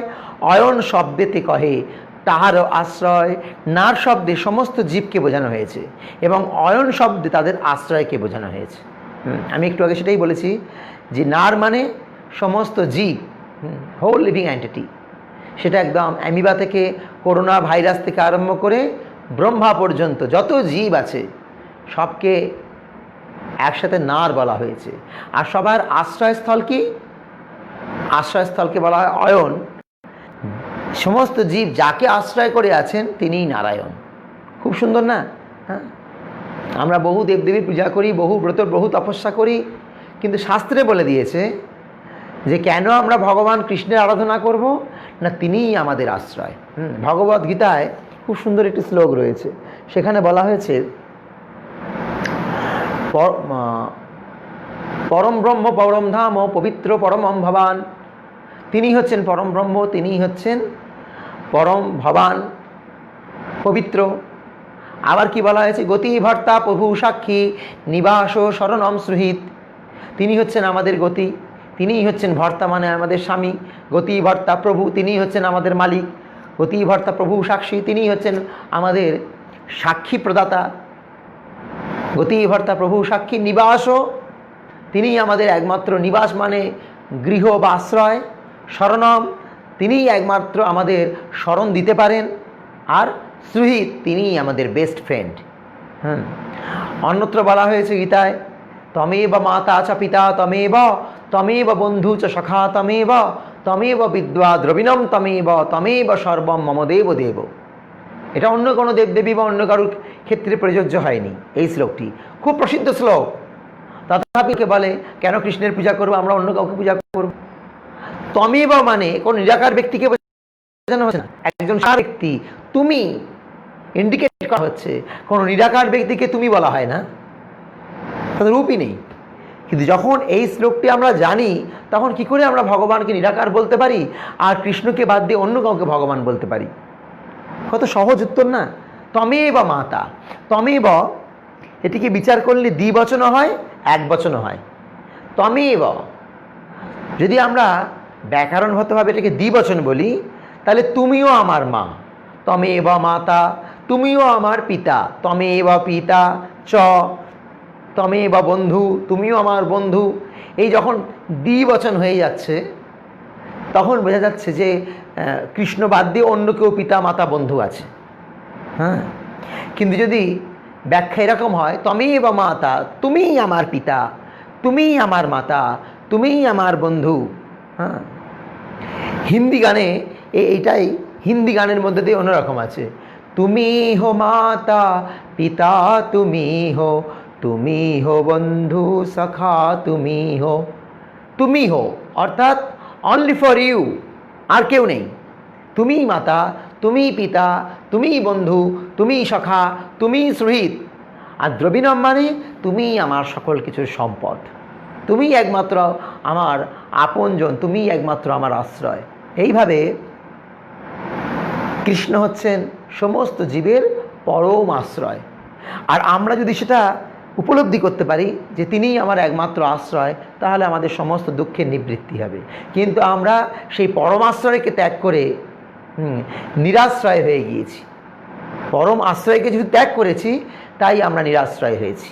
অয়ন শব্দেতে কহে তাহারও আশ্রয়। নার শব্দে সমস্ত জীবকে বোঝানো হয়েছে এবং অয়ন শব্দে তাদের আশ্রয়কে বোঝানো হয়েছে। আমি একটু আগে সেটাই বলেছি যে নার মানে সমস্ত জীব, হোল লিভিং এন্টিটি। সেটা একদম অ্যামিবা থেকে করোনা ভাইরাস থেকে আরম্ভ করে ব্রহ্মা পর্যন্ত যত জীব আছে সবকে একসাথে নার বলা হয়েছে। আর সবার আশ্রয়স্থল কি? আশ্রয়স্থলকে বলা হয় অয়ন। সমস্ত জীব যাকে আশ্রয় করে আছেন তিনিই নারায়ণ। খুব সুন্দর না? হ্যাঁ, আমরা বহু দেবদেবীর পূজা করি, বহু ব্রত, বহু তপস্যা করি, কিন্তু শাস্ত্রে বলে দিয়েছে যে কেন আমরা ভগবান কৃষ্ণের আরাধনা করব না, তিনিই আমাদের আশ্রয়। ভগবদ গীতায় খুব সুন্দর একটি শ্লোক রয়েছে, সেখানে বলা হয়েছে পরম ব্রহ্ম পরম ধাম পবিত্র পরমম ভবান। তিনি হচ্ছেন পরম ব্রহ্ম, তিনি হচ্ছেন পরম ভবান, পবিত্র। আবার কি বলা হয়েছে? গতি ভর্তা প্রভু সাক্ষী নিবাস শরণম সুহিত। তিনি হচ্ছেন আমাদের গতি, তিনিই হচ্ছেন ভর্তা মানে আমাদের স্বামী। গতি ভর্তা প্রভু, তিনিই হচ্ছেন আমাদের মালিক। গতি ভর্তা প্রভু সাক্ষী, তিনিই হচ্ছেন আমাদের সাক্ষী প্রদাতা। গতি ভর্তা প্রভু সাক্ষী নিবাসও, তিনিই আমাদের একমাত্র নিবাস মানে গৃহ বা আশ্রয়। শরণম, তিনিই একমাত্র আমাদের শরণ দিতে পারেন। আর সুহিত, তিনিই আমাদের বেস্ট ফ্রেন্ড। অন্যত্র বলা হয়েছে গীতায়, তমেব মাতা চ পিতা তমেব, তমেব বন্ধু চ সখা তমেব, তমেব বিদ্যা দ্রবিণম তমেব, তমেব সর্বম মম দেব দেব। এটা অন্য কোনো দেবদেবী বা অন্য কারোর ক্ষেত্রে প্রযোজ্য হয়নি। এই শ্লোকটি খুব প্রসিদ্ধ শ্লোক। তথাপি কে বলে কেন কৃষ্ণের পূজা করবো, আমরা অন্য কাউকে পূজা করব? তমেব মানে কোন নিরাকার ব্যক্তিকে বোঝানো হচ্ছে না, একজন সার ব্যক্তি। তুমি ইন্ডিকেট করা হচ্ছে, কোনো নিরাকার ব্যক্তিকে তুমি বলা হয় না, তাদের রূপই নেই। কিন্তু যখন এই শ্লোকটি আমরা জানি, তখন কি করে আমরা ভগবানকে নিরাকার বলতে পারি আর কৃষ্ণকে বাদ দিয়ে অন্য কাউকে ভগবান বলতে পারি? কত সহজ উত্তর না? তমেব মাতা, তমেব এটিকে বিচার করলে দ্বিবচনও হয়, একবচনও হয়। তমেব, যদি আমরা ব্যাকরণগতভাবে এটাকে দ্বিবচন বলি, তাহলে তুমিও আমার মা, তমেব মাতা, তুমিও আমার পিতা, তমেব পিতা চ, তমেব বন্ধু, তুমিও আমার বন্ধু। এই যখন দ্বিবচন হয়ে যাচ্ছে তখন বোঝা যাচ্ছে যে কৃষ্ণ বাদ দিয়ে অন্য কেউ পিতা মাতা বন্ধু আছে। হ্যাঁ, কিন্তু যদি ব্যাখ্যা এরকম হয়, তমেব মাতা, তুমিই আমার পিতা, তুমিই আমার মাতা, তুমিই আমার বন্ধু। হ্যাঁ, হিন্দি গানে এইটাই, হিন্দি গানের মধ্যে দিয়ে অন্যরকম আছে, তুমি হো মাতা পিতা তুমি হো, তুমি হো বন্ধু সখা তুমি হো। তুমি হো অর্থাৎ অনলি ফর ইউ, আর কেউ নেই। তুমিই মাতা, তুমিই পিতা, তুমিই বন্ধু, তুমিই সখা, তুমিই সুহৃদ। আর দ্রবিণম মানে তুমিই আমার সকল কিছুর সম্পদ, তুমিই একমাত্র আমার আপনজন, তুমিই একমাত্র আমার আশ্রয়। এইভাবে কৃষ্ণ হচ্ছেন সমস্ত জীবের পরম আশ্রয়। আর আমরা যদি সেটা উপলব্ধি করতে পারি যে তিনিই আমার একমাত্র আশ্রয়, তাহলে আমাদের সমস্ত দুঃখের নিবৃত্তি হবে। কিন্তু আমরা সেই পরম আশ্রয়কে ত্যাগ করে নিরাশ্রয় হয়ে গিয়েছি। পরম আশ্রয়কে যদি ত্যাগ করেছি, তাই আমরা নিরাশ্রয় হয়েছি।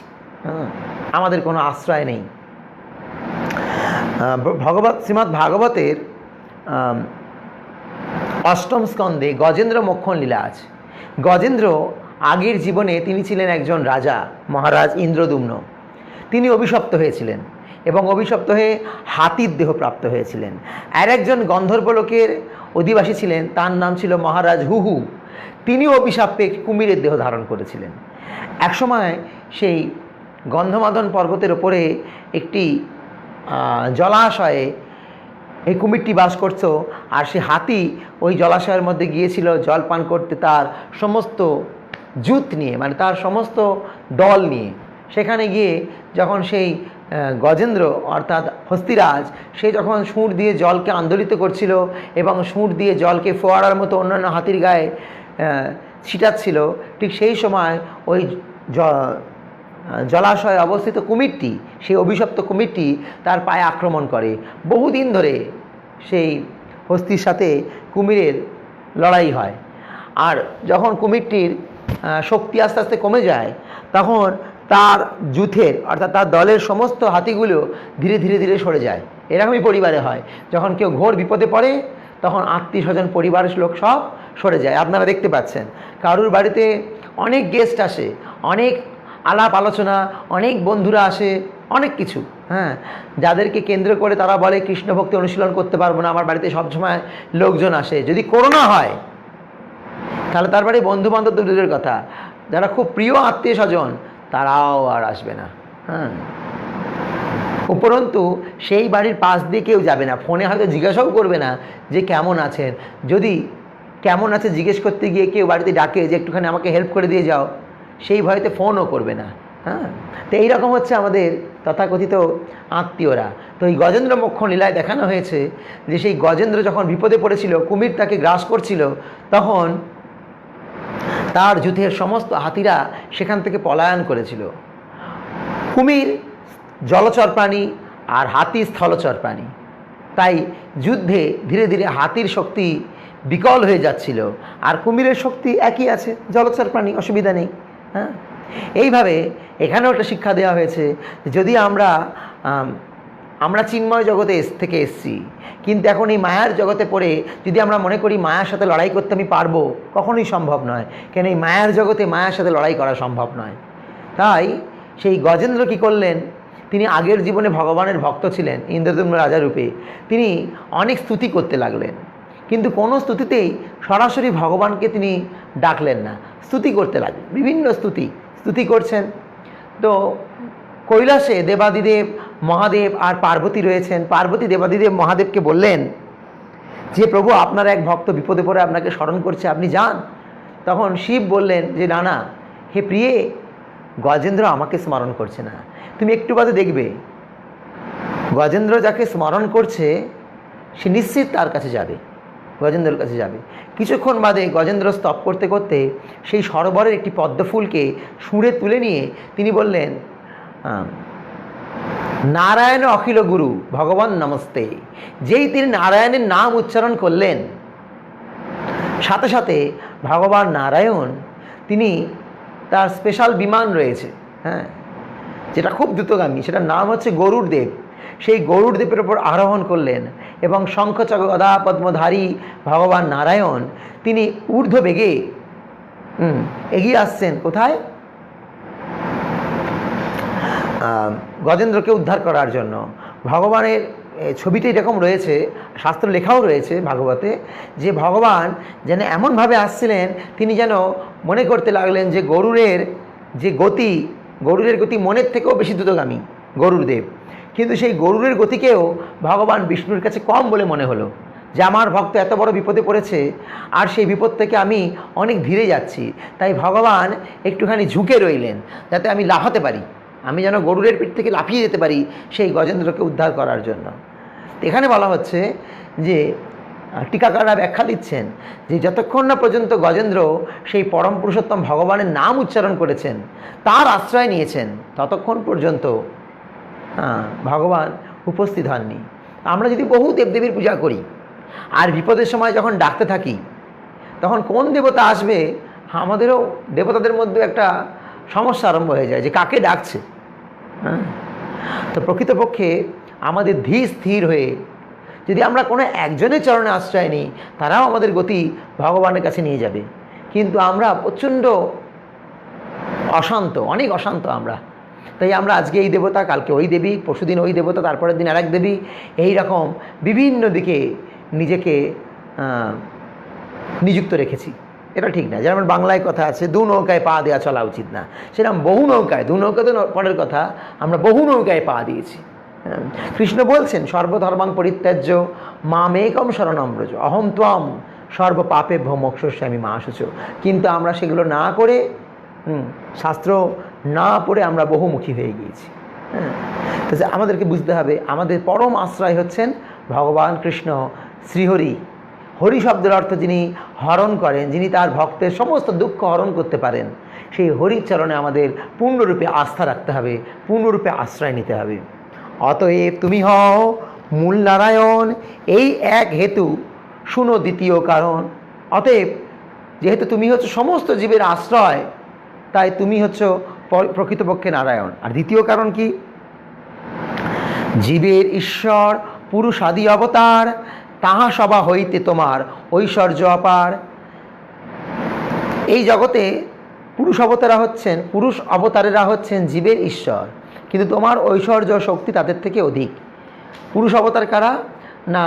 আমাদের কোনো আশ্রয় নেই। শ্রীমদ্ ভাগবতের অষ্টম স্কন্ধে গজেন্দ্র মোক্ষণ লীলা আছে। গজেন্দ্র আগের জীবনে তিনি ছিলেন একজন রাজা, মহারাজ ইন্দ্রদুম্ন। তিনি অভিশপ্ত হয়েছিলেন এবং অভিশপ্ত হয়ে হাতির দেহ প্রাপ্ত হয়েছিলেন। আর একজন গন্ধর্ব লোকের অধিবাসী ছিলেন, তার নাম ছিল মহারাজ হুহু। তিনিও অভিশাপে কুমিরের দেহ ধারণ করেছিলেন। একসময় সেই গন্ধমাদন পর্বতের ওপরে একটি জলাশয়ে এই কুমিরটি বাস করতো। আর সে হাতি ওই জলাশয়ের মধ্যে গিয়েছিল জল পান করতে তার সমস্ত জুত নিয়ে, মানে তার সমস্ত দল নিয়ে। সেখানে গিয়ে যখন সেই গজেন্দ্র অর্থাৎ হস্তিরাজ সে যখন সুঁড় দিয়ে জলকে আন্দোলিত করছিল এবং সুঁড় দিয়ে জলকে ফোয়ারার মতো অন্যান্য হাতির গায়ে ছিটাচ্ছিল, ঠিক সেই সময় ওই জলাশয়ে অবস্থিত কুমিরটি, সেই অভিশপ্ত কুমিরটি তার পায়ে আক্রমণ করে। বহুদিন ধরে সেই হস্তির সাথে কুমিরের লড়াই হয়। আর যখন কুমিরটির শক্তি আস্তে আস্তে কমে যায়, তখন তার যুথের অর্থাৎ তার দলের সমস্ত হাতিগুলো ধীরে ধীরে ধীরে সরে যায়। এরকমই পরিবারে হয়, যখন কেউ ঘোর বিপদে পড়ে তখন আত্মীয় স্বজন পরিবারের লোক সব সরে যায়। আপনারা দেখতে পাচ্ছেন কারুর বাড়িতে অনেক গেস্ট আসে, অনেক আলাপ আলোচনা, অনেক বন্ধুরা আসে, অনেক কিছু, হ্যাঁ, যাদেরকে কেন্দ্র করে তারা বলে কৃষ্ণ ভক্তি অনুশীলন করতে পারবো না, আমার বাড়িতে সবসময় লোকজন আসে। যদি করোনা হয় তাহলে তার বাড়ি বন্ধু বান্ধব দূরের কথা, যারা খুব প্রিয় আত্মীয় স্বজন তারাও আর আসবে না। হ্যাঁ, উপরন্তু সেই বাড়ির পাশ দিয়ে কেউ যাবে না, ফোনে হয়তো জিজ্ঞাসাও করবে না যে কেমন আছেন। যদি কেমন আছে জিজ্ঞেস করতে গিয়ে কেউ বাড়িতে ডাকে যে একটুখানি আমাকে হেল্প করে দিয়ে যাও, সেই ভয়তে ফোনও করবে না। হ্যাঁ, তো এইরকম হচ্ছে আমাদের তথাকথিত আত্মীয়রা। তো এই গজেন্দ্র মোক্ষণ লীলায় দেখানো হয়েছে যে সেই গজেন্দ্র যখন বিপদে পড়েছিল, কুমির তাকে গ্রাস করছিল, তখন তার যুদ্ধের সমস্ত হাতিরা সেখান থেকে পলায়ন করেছিল। কুমির জলচর প্রাণী আর হাতি স্থলচর প্রাণী, তাই যুদ্ধে ধীরে ধীরে হাতির শক্তি বিকল হয়ে যাচ্ছিল, আর কুমিরের শক্তি একই আছে, জলচর প্রাণী, অসুবিধা নেই। হ্যাঁ, এইভাবে এখানেও একটা শিক্ষা দেওয়া হয়েছে, যদি আমরা চিন্ময় জগতে থেকে এসছি, কিন্তু এখন এই মায়ার জগতে পড়ে যদি আমরা মনে করি মায়ার সাথে লড়াই করতে আমি পারবো, কখনোই সম্ভব নয়। কেন এই মায়ার জগতে মায়ার সাথে লড়াই করা সম্ভব নয়। তাই সেই গজেন্দ্র কী করলেন, তিনি আগের জীবনে ভগবানের ভক্ত ছিলেন, ইন্দ্রদম্ন রাজা রূপে। তিনি অনেক স্তুতি করতে লাগলেন, কিন্তু কোনো স্তুতিতেই সরাসরি ভগবানকে তিনি ডাকলেন না, স্তুতি করতে লাগলেন, বিভিন্ন স্তুতি করছেন। তো কৈলাসে দেবাদিদেব মহাদেব আর পার্বতী রয়েছেন। পার্বতী দেবাদিদেব মহাদেবকে বললেন যে প্রভু, আপনার এক ভক্ত বিপদে পড়ে আপনাকে স্মরণ করছে, আপনি যান। তখন শিব বললেন যে না না হে প্রিয়ে, গজেন্দ্র আমাকে স্মরণ করছে না, তুমি একটু বাদে দেখবে গজেন্দ্র যাকে স্মরণ করছে সে নিশ্চিত তার কাছে যাবে, গজেন্দ্রের কাছে যাবে। কিছুক্ষণ বাদে গজেন্দ্র স্তব করতে করতে সেই সরোবরের একটি পদ্মফুলকে সুঁড়ে তুলে নিয়ে তিনি বললেন, নারায়ণ অখিল গুরু ভগবান নমস্তে। যেই তিনি নারায়ণের নাম উচ্চারণ করলেন, সাথে সাথে ভগবান নারায়ণ তিনি তার স্পেশাল বিমান রয়েছে, হ্যাঁ, যেটা খুব দ্রুতগামী, সেটার নাম হচ্ছে গরুড় দেব। সেই গরুড় দেবের ওপর আরোহণ করলেন এবং শঙ্খ চক্র গদা পদ্মধারী ভগবান নারায়ণ তিনি ঊর্ধ্ব বেগে এগিয়ে আসছেন কোথায়, গজেন্দ্রকে উদ্ধার করার জন্য। ভগবানের ছবিটি এরকম রয়েছে, শাস্ত্র লেখাও রয়েছে ভাগবতে, যে ভগবান যেন এমনভাবে আসছিলেন তিনি যেন মনে করতে লাগলেন যে গরুড়ের গতি মনের থেকেও বেশি দ্রুতগামী গরুড়দেব। কিন্তু সেই গরুড়ের গতিকেও ভগবান বিষ্ণুর কাছে কম বলে মনে হলো, যে আমার ভক্ত এত বড় বিপদে পড়েছে আর সেই বিপদ থেকে আমি অনেক ধীরে যাচ্ছি, তাই ভগবান একটুখানি ঝুঁকে রইলেন যাতে আমি লাফাতে পারি, আমি যেন গরুড়ের পিঠ থেকে লাফিয়ে যেতে পারি সেই গজেন্দ্রকে উদ্ধার করার জন্য। এখানে বলা হচ্ছে যে টিকাকাররা ব্যাখ্যা দিচ্ছেন যে যতক্ষণ না পর্যন্ত গজেন্দ্র সেই পরম পুরুষোত্তম ভগবানের নাম উচ্চারণ করেছেন, তার আশ্রয় নিয়েছেন, ততক্ষণ পর্যন্ত ভগবান উপস্থিত হননি। আমরা যদি বহু দেবদেবীর পূজা করি আর বিপদের সময় যখন ডাকতে থাকি, তখন কোন দেবতা আসবে আমাদেরও দেবতাদের মধ্যে একটা সমস্যা আরম্ভ হয়ে যায় যে কাকে ডাকছে। হ্যাঁ, তো প্রকৃতপক্ষে আমাদের ধীর স্থির হয়ে যদি আমরা কোনো একজনের চরণে আশ্রয় নিই, তারাও আমাদের গতি ভগবানের কাছে নিয়ে যাবে। কিন্তু আমরা প্রচণ্ড অশান্ত, অনেক অশান্ত আমরা। তাই আমরা আজকে এই দেবতা, কালকে ওই দেবী, পরশুদিন ওই দেবতা, তারপরের দিন আরেক দেবী, এই রকম বিভিন্ন দিকে নিজেকে নিযুক্ত রেখেছি। এটা ঠিক না। যেমন বাংলায় কথা আছে, দু নৌকায় পা দেওয়া চলা উচিত না, সেরকম বহু নৌকায়, দু নৌকা তো পরের কথা, আমরা বহু নৌকায় পা দিয়েছি। কৃষ্ণ বলছেন সর্বধর্মাং পরিত্যাজ্য মামেকম শরণম ব্রজ অহম ত্বম সর্ব পাপে মোক্ষয়িষ্যামি মা শুচ। কিন্তু আমরা সেগুলো না করে, শাস্ত্র না পড়ে আমরা বহুমুখী হয়ে গিয়েছি। তো আমাদেরকে বুঝতে হবে আমাদের পরম আশ্রয় হচ্ছেন ভগবান কৃষ্ণ শ্রীহরি। হরি শব্দের অর্থ যিনি হরণ করেন, যিনি তার ভক্তের সমস্ত দুঃখ হরণ করতে পারেন, সেই হরির চরণে আমাদের পূর্ণরূপে আস্থা রাখতে হবে, পূর্ণরূপে আশ্রয় নিতে হবে। অতএব তুমি হও মূল নারায়ণ, এই এক হেতু শুনো দ্বিতীয় কারণ। অতএব যেহেতু তুমি হচ্ছে সমস্ত জীবের আশ্রয়, তাই তুমি হচ্ছ প্রকৃতপক্ষে নারায়ণ। আর দ্বিতীয় কারণ কি? জীবের ঈশ্বর পুরুষ আদি অবতার, তাহা সভা হইতে তোমার ঐশ্বর্য অপার। এই জগতে পুরুষ অবতারেরা হচ্ছেন জীবের ঈশ্বর, কিন্তু তোমার ঐশ্বর্য শক্তি তাদের থেকে অধিক। পুরুষ অবতার কারা? না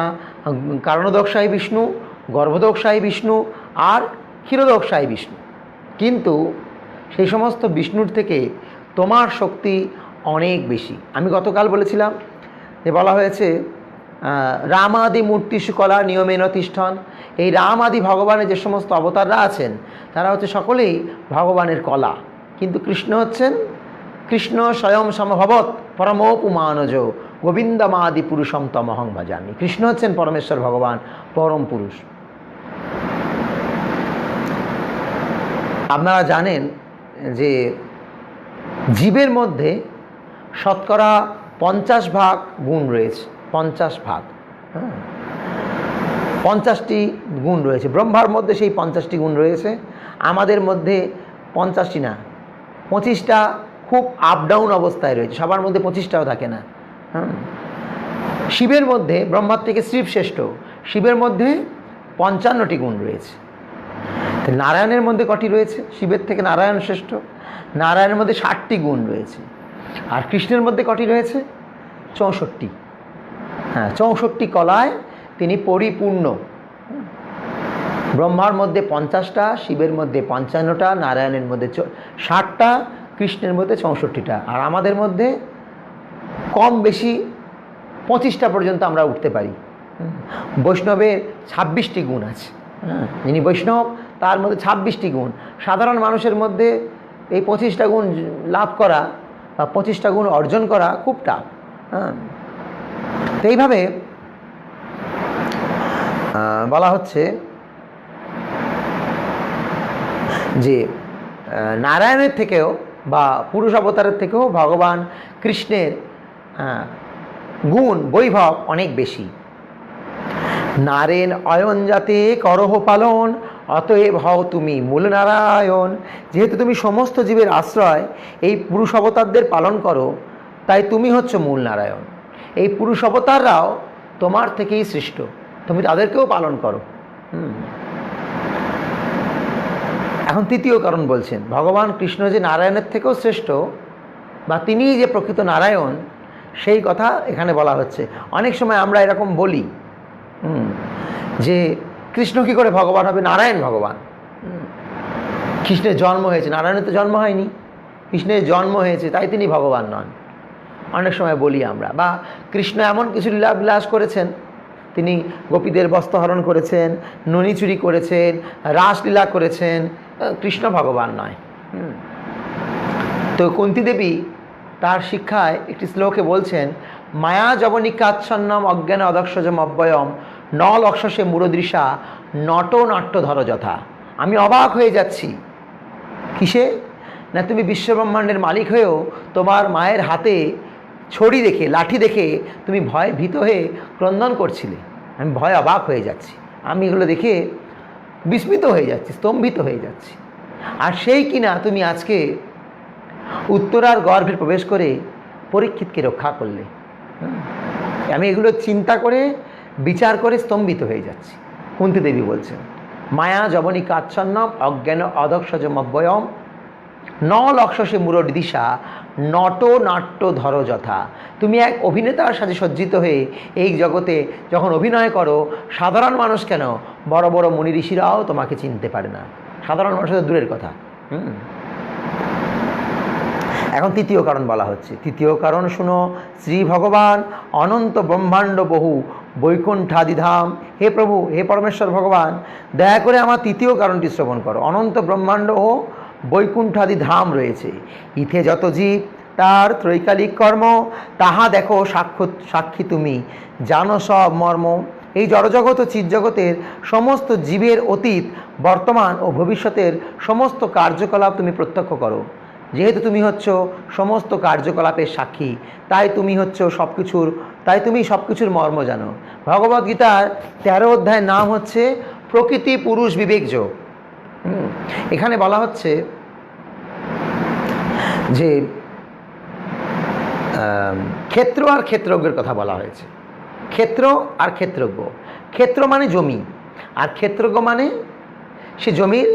কারণোদকশায়ী বিষ্ণু, গর্ভোদকশায়ী বিষ্ণু আর ক্ষীরোদকশায়ী বিষ্ণু। কিন্তু সেই সমস্ত বিষ্ণুর থেকে তোমার শক্তি অনেক বেশি। আমি গতকাল বলেছিলাম যে বলা হয়েছে রামাদি মূর্তিষু কলা নিয়মেন তিষ্ঠন। এই রাম আদি ভগবানের যে সমস্ত অবতাররা আছেন তারা হচ্ছে সকলেই ভগবানের কলা, কিন্তু কৃষ্ণ হচ্ছেন কৃষ্ণ স্বয়ং সমভবৎ পরমোপুমানজ গোবিন্দমাদি পুরুষম তমহং ভজামি। কৃষ্ণ হচ্ছেন পরমেশ্বর ভগবান, পরম পুরুষ। আপনারা জানেন যে জীবের মধ্যে শতকরা 50 ভাগ গুণ রয়েছে, 50 ভাগ, 50টি গুণ রয়েছে। ব্রহ্মার মধ্যে সেই 50টি গুণ রয়েছে, আমাদের মধ্যে 50টি না, 25টা খুব আপ ডাউন অবস্থায় রয়েছে, সবার মধ্যে 25টাও থাকে না। শিবের মধ্যে, ব্রহ্মার থেকে শিব শ্রেষ্ঠ, শিবের মধ্যে 55টি গুণ রয়েছে। নারায়ণের মধ্যে কটি রয়েছে? শিবের থেকে নারায়ণ শ্রেষ্ঠ, নারায়ণের মধ্যে 60টি গুণ রয়েছে। আর কৃষ্ণের মধ্যে কটি রয়েছে? 64। হ্যাঁ, 64 কলায় তিনি পরিপূর্ণ। ব্রহ্মার মধ্যে 50টা, শিবের মধ্যে 55টা, নারায়ণের মধ্যে 60টা, কৃষ্ণের মধ্যে 64টা। আর আমাদের মধ্যে কম বেশি 25টা পর্যন্ত আমরা উঠতে পারি। বৈষ্ণবের 26টি গুণ আছে। যিনি বৈষ্ণব তার মধ্যে 26টি গুণ। সাধারণ মানুষের মধ্যে এই 25টা গুণ লাভ করা বা 25টা গুণ অর্জন করা খুব টাফ। তো এইভাবে বলা হচ্ছে যে নারায়ণের থেকেও বা পুরুষ অবতারের থেকেও ভগবান কৃষ্ণের গুণ বৈভব অনেক বেশি। নারেন অয়ন যাতে করহ পালন, অতএব হও তুমি মূল নারায়ণ। যেহেতু তুমি সমস্ত জীবের আশ্রয়, এই পুরুষ অবতারদের পালন করো, তাই তুমি হচ্ছ মূল নারায়ণ। এই পুরুষ অবতাররাও তোমার থেকেই সৃষ্ট, তুমি তাদেরকেও পালন করো। এখন তৃতীয় কারণ বলছেন, ভগবান কৃষ্ণ যে নারায়ণের থেকেও শ্রেষ্ঠ বা তিনিই যে প্রকৃত নারায়ণ, সেই কথা এখানে বলা হচ্ছে। অনেক সময় আমরা এরকম বলি যে কৃষ্ণ কী করে ভগবান হবে? নারায়ণ ভগবান। কৃষ্ণের জন্ম হয়েছে, নারায়ণের তো জন্ম হয়নি, কৃষ্ণের জন্ম হয়েছে, তাই তিনি ভগবান নন। অনেক সময় বলি আমরা। বা কৃষ্ণ এমন কিছু লীলাবিলাস করেছেন, তিনি গোপীদের বস্ত্রহরণ করেছেন, ননি চুরি করেছেন, রাসলীলা করেছেন, কৃষ্ণ ভগবান নয়। তো কুন্তী দেবী তার শিক্ষায় একটি শ্লোকে বলছেন, মায়া যবনিকাচ্ছন্নম অজ্ঞান অদক্ষজম অব্যয়ম ন লক্ষসে মূরদৃশা নট নাট্য ধর যথা। আমি অবাক হয়ে যাচ্ছি। কিসে? না তুমি বিশ্বব্রহ্মাণ্ডের মালিক হয়েও তোমার মায়ের হাতে ছড়ি দেখে, লাঠি দেখে তুমি ভয়ে ভীত হয়ে ক্রন্দন করছিলে। আমি ভয়ে অবাক হয়ে যাচ্ছি, আমি এগুলো দেখে বিস্মিত হয়ে যাচ্ছি, স্তম্ভিত হয়ে যাচ্ছি। আর সেই কিনা তুমি আজকে উত্তরার গর্ভে প্রবেশ করে পরীক্ষিতকে রক্ষা করলে। আমি এগুলো চিন্তা করে বিচার করে স্তম্ভিত হয়ে যাচ্ছি। কুন্তী দেবী বলছেন, মায়া যবনিকাচ্ছন্নম অজ্ঞান অদক্ষজম অব্যয়ম ন লক্ষসে মূরদিশা নট নাট্য ধর যথা। তুমি এক অভিনেতার সাথে সজ্জিত হয়ে এই জগতে যখন অভিনয় করো, সাধারণ মানুষ কেন, বড় বড় মুনি ঋষিরাও তোমাকে চিনতে পারে না, সাধারণ মানুষের দূরের কথা। এখন তৃতীয় কারণ বলা হচ্ছে। তৃতীয় কারণ শুনো, শ্রী ভগবান অনন্ত ব্রহ্মাণ্ড বহু বৈকুণ্ঠাদিধাম। হে প্রভু, হে পরমেশ্বর ভগবান, দয়া করে আমার তৃতীয় কারণটি শ্রবণ করো। অনন্ত ব্রহ্মাণ্ড ও বৈকুণ্ঠাদি ধাম রয়েছে, ইথে যত জীব তার ত্রৈকালিক কর্ম, তাহা দেখো সাক্ষী তুমি, জানো সব মর্ম। এই জড়জগৎ ও চিৎজগতের সমস্ত জীবের অতীত, বর্তমান ও ভবিষ্যতের সমস্ত কার্যকলাপ তুমি প্রত্যক্ষ করো। যেহেতু তুমি হচ্ছ সমস্ত কার্যকলাপের সাক্ষী, তাই তুমি সব কিছুর মর্ম জানো। ভগবদ্গীতার 13 অধ্যায়ের নাম হচ্ছে প্রকৃতি পুরুষ বিবেক যোগ। এখানে বলা হচ্ছে যে ক্ষেত্র আর ক্ষেত্রজ্ঞের কথা বলা হয়েছে। ক্ষেত্র আর ক্ষেত্রজ্ঞ। ক্ষেত্র মানে জমি, আর ক্ষেত্রজ্ঞ মানে সে জমির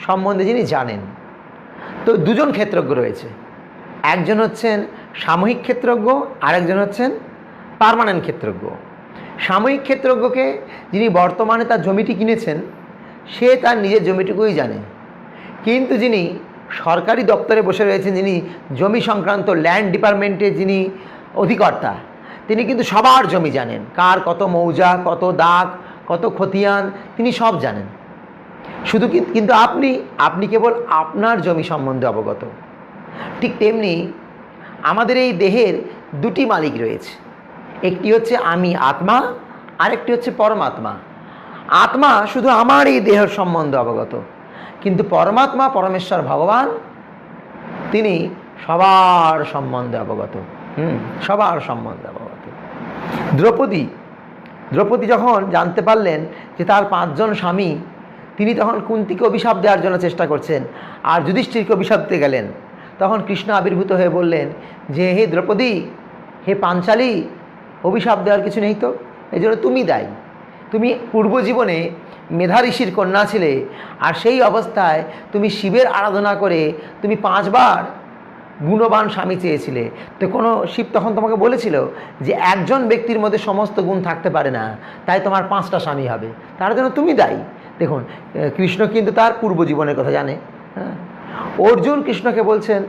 সম্বন্ধে যিনি জানেন। তো দুজন ক্ষেত্রজ্ঞ রয়েছে, একজন হচ্ছেন সাময়িক ক্ষেত্রজ্ঞ, আরেকজন হচ্ছেন পার্মানেন্ট ক্ষেত্রজ্ঞ। সাময়িক ক্ষেত্রজ্ঞকে, যিনি বর্তমানে তার জমিটি কিনেছেন, সে তার নিজের জমিটুকুই জানে। কিন্তু যিনি সরকারি দপ্তরে বসে রয়েছেন, যিনি জমি সংক্রান্ত ল্যান্ড ডিপার্টমেন্টের যিনি অধিকর্তা, তিনি কিন্তু সবার জমি জানেন, কার কত মৌজা, কত দাগ, কত খতিয়ান, তিনি সব জানেন। শুধু কিন্তু আপনি কেবল আপনার জমি সম্বন্ধে অবগত। ঠিক তেমনি আমাদের এই দেহের দুটি মালিক রয়েছে, একটি হচ্ছে আমি আত্মা, আরেকটি হচ্ছে পরমাত্মা। আত্মা শুধু আমার এই দেহের সম্বন্ধে অবগত, কিন্তু পরমাত্মা পরমেশ্বর ভগবান তিনি সবার সম্বন্ধে অবগত। সবার সম্বন্ধে অবগত। দ্রৌপদী যখন জানতে পারলেন যে তার 5 জন স্বামী, তিনি তখন কুন্তিকে অভিশাপ দেওয়ার জন্য চেষ্টা করছেন, আর যুধিষ্ঠিরকে অভিশাপ দিতে গেলেন। তখন কৃষ্ণ আবির্ভূত হয়ে বললেন যে, হে দ্রৌপদী, হে পাঞ্চালী, অভিশাপ দেওয়ার কিছু নেই তো, এই জন্য তুমি দায়ী। তুমি পূর্বজীবনে মেধা ঋষির কন্যা ছিলে, আর সেই অবস্থায় তুমি শিবের আরাধনা করে তুমি 5 বার গুণবান স্বামী চেয়েছিলে। তো কোনো শিব তখন তোমাকে বলেছিল যে একজন ব্যক্তির মধ্যে সমস্ত গুণ থাকতে পারে না, তাই তোমার 5টা স্বামী হবে, তার জন্য তুমি দায়ী। দেখুন, কৃষ্ণ কিন্তু তার পূর্বজীবনের কথা জানে। অর্জুন কৃষ্ণকে বলছেন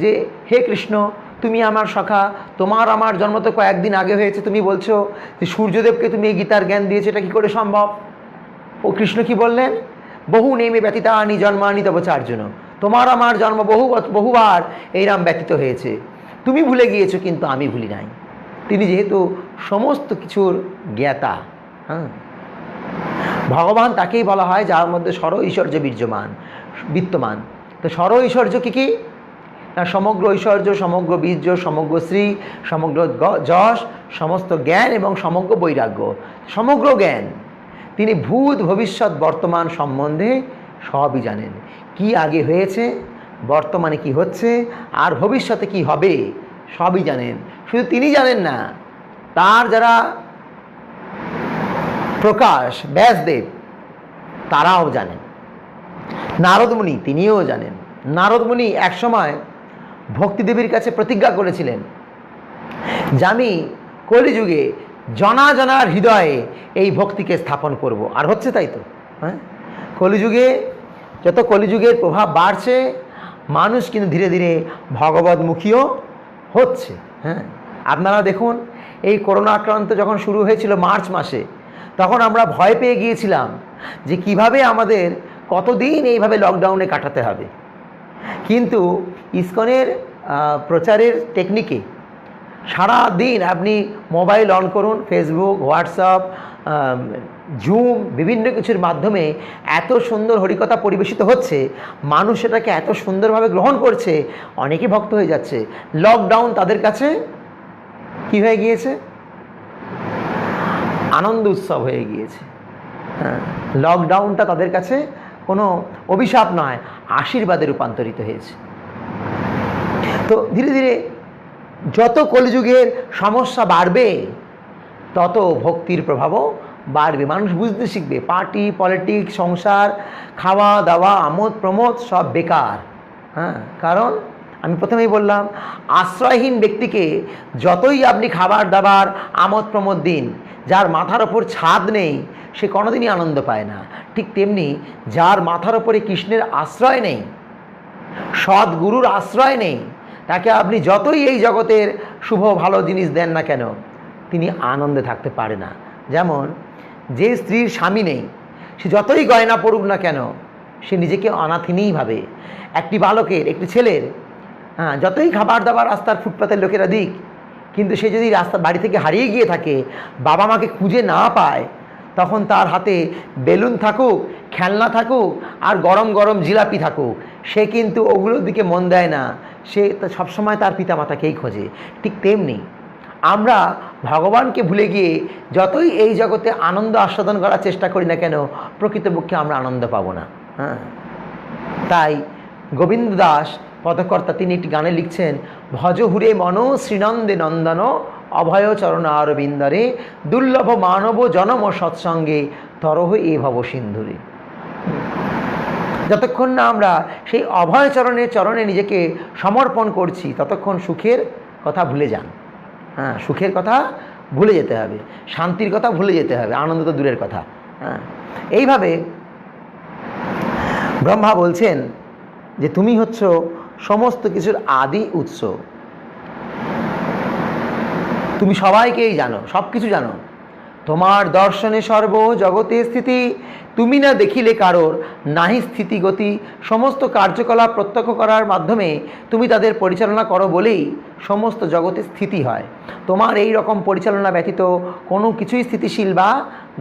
যে, হে কৃষ্ণ, তুমি আমার সখা, তোমার আমার জন্ম তো কয়েকদিন আগে হয়েছে, তুমি বলছো যে সূর্যদেবকে তুমি এই গীতার জ্ঞান দিয়েছো, এটা কী করে সম্ভব? ও কৃষ্ণ কি বললেন? বহু নেমে ব্যতীতানি জন্মানি তব চার্জুন, তোমার আমার জন্ম বহুবার এইরাম ব্যতীত হয়েছে, তুমি ভুলে গিয়েছো কিন্তু আমি ভুলি নাই। তিনি যেহেতু সমস্ত কিছুর জ্ঞাতা, ভগবান তাকেই বলা হয় যার মধ্যে সর ঐশ্বর্য বিদ্যমান। তো সর ঐশ্বর্য কী? না সমগ্র ঐশ্বর্য, সমগ্র বীর্য, সমগ্র শ্রী, সমগ্র যশ, সমস্ত জ্ঞান এবং সমগ্র বৈরাগ্য, সমগ্র জ্ঞান। তিনি ভূত ভবিষ্যৎ বর্তমান সম্বন্ধে সবই জানেন। কি আগে হয়েছে, বর্তমানে কি হচ্ছে, আর ভবিষ্যতে কি হবে, সবই জানেন। শুধু তিনি জানেন না, তার যারা প্রকাশ, ব্যাসদেব, তারাও জানেন। নারদমুনি তিনিও জানেন। নারদমুনি একসময় ভক্তিদেবীর কাছে প্রতিজ্ঞা করেছিলেন যে আমি কলিযুগে জনার হৃদয়ে এই ভক্তিকে স্থাপন করব, আর হচ্ছে তাই তো। কলিযুগে যত কলিযুগের প্রভাব বাড়ছে, মানুষ কিন্তু ধীরে ধীরে ভগবদ্মুখীও হচ্ছে। আপনারা দেখুন, এই করোনা আক্রান্ত যখন শুরু হয়েছিল মার্চ মাসে, তখন আমরা ভয় পেয়ে গিয়েছিলাম যে কিভাবে আমাদের কতদিন এইভাবে লকডাউনে কাটাতে হবে। কিন্তু ইসকনের প্রচারের টেকনিকে সারা দিন আপনি মোবাইল অন করুন, ফেসবুক, হোয়াটসঅ্যাপ, জুম, বিভিন্ন কিছুর মাধ্যমে এত সুন্দর হরিকথা পরিবেশিত হচ্ছে, মানুষ সেটাকে এত সুন্দরভাবে গ্রহণ করছে, অনেকেই ভক্ত হয়ে যাচ্ছে। লকডাউন তাদের কাছে কি হয়ে গিয়েছে? আনন্দ উৎসব হয়ে গিয়েছে। লকডাউনটা তাদের কাছে কোনো অভিশাপ নয়, আশীর্বাদে রূপান্তরিত হয়েছে। তো ধীরে ধীরে যত কলিযুগের সমস্যা বাড়বে, তত ভক্তির প্রভাবও বাড়বে। মানুষ বুঝতে শিখবে পার্টি, পলিটিক্স, সংসার, খাওয়া দাওয়া, আমোদ প্রমোদ সব বেকার। কারণ আমি প্রথমেই বললাম, আশ্রয়হীন ব্যক্তিকে যতই আপনি খাবার দাবার, আমোদ প্রমোদ দিন, যার মাথার ওপর ছাদ নেই সে কোনোদিনই আনন্দ পায় না। ঠিক তেমনি যার মাথার ওপরে কৃষ্ণের আশ্রয় নেই, সৎ গুরুর আশ্রয় নেই, তাকে আপনি যতই এই জগতের শুভ ভালো জিনিস দেন না কেন তিনি আনন্দে থাকতে পারে না। যেমন যে স্ত্রীর স্বামী নেই সে যতই গয়না পড়ুক না কেন সে নিজেকে অনাথিনীই ভাবে। একটি বালকের, একটি ছেলের যতই খাবার দাবার রাস্তার ফুটপাতের লোকেরা দিক, কিন্তু সে যদি বাড়ি থেকে হারিয়ে গিয়ে থাকে, বাবা মাকে খুঁজে না পায়, তখন তার হাতে বেলুন থাকুক, খেলনা থাকুক আর গরম গরম জিলাপি থাকুক, সে কিন্তু ওগুলোর দিকে মন দেয় না, সে সবসময় তার পিতামাতাকেই খোঁজে। ঠিক তেমনি আমরা ভগবানকে ভুলে গিয়ে যতই এই জগতে আনন্দ আস্বাদন করার চেষ্টা করি না কেন প্রকৃতপক্ষে আমরা আনন্দ পাবো না। তাই গোবিন্দ দাস পদকর্তা তিনি একটি গানে লিখছেন, ভজ হুরে মন শ্রীনন্দে নন্দন অভয় চরণ অরবিন্দরে দুর্লভ মানব জনম সৎসঙ্গে তরহ এ ভব সিন্ধুরে। যতক্ষণ না আমরা সেই অভয় চরণে নিজেকে সমর্পণ করছি ততক্ষণ সুখের কথা ভুলে যান। সুখের কথা ভুলে যেতে হবে, শান্তির কথা ভুলে যেতে হবে, আনন্দ তো দূরের কথা। এইভাবে ব্রহ্মা বলছেন যে তুমি হচ্ছ সমস্ত কিছুর আদি উৎস, তুমি সবাইকেই জানো, সব কিছু জানো, তোমার দর্শনে সর্ব জগতে স্থিতি, তুমি না দেখিলে কারোর নাহি স্থিতি গতি, সমস্ত কার্যকলাপ প্রত্যক্ষ করার মাধ্যমে তুমি তাদের পরিচালনা করো বলেই সমস্ত জগতে স্থিতি হয়। তোমার এই রকম পরিচালনা ব্যতীত কোনো কিছুই স্থিতিশীল বা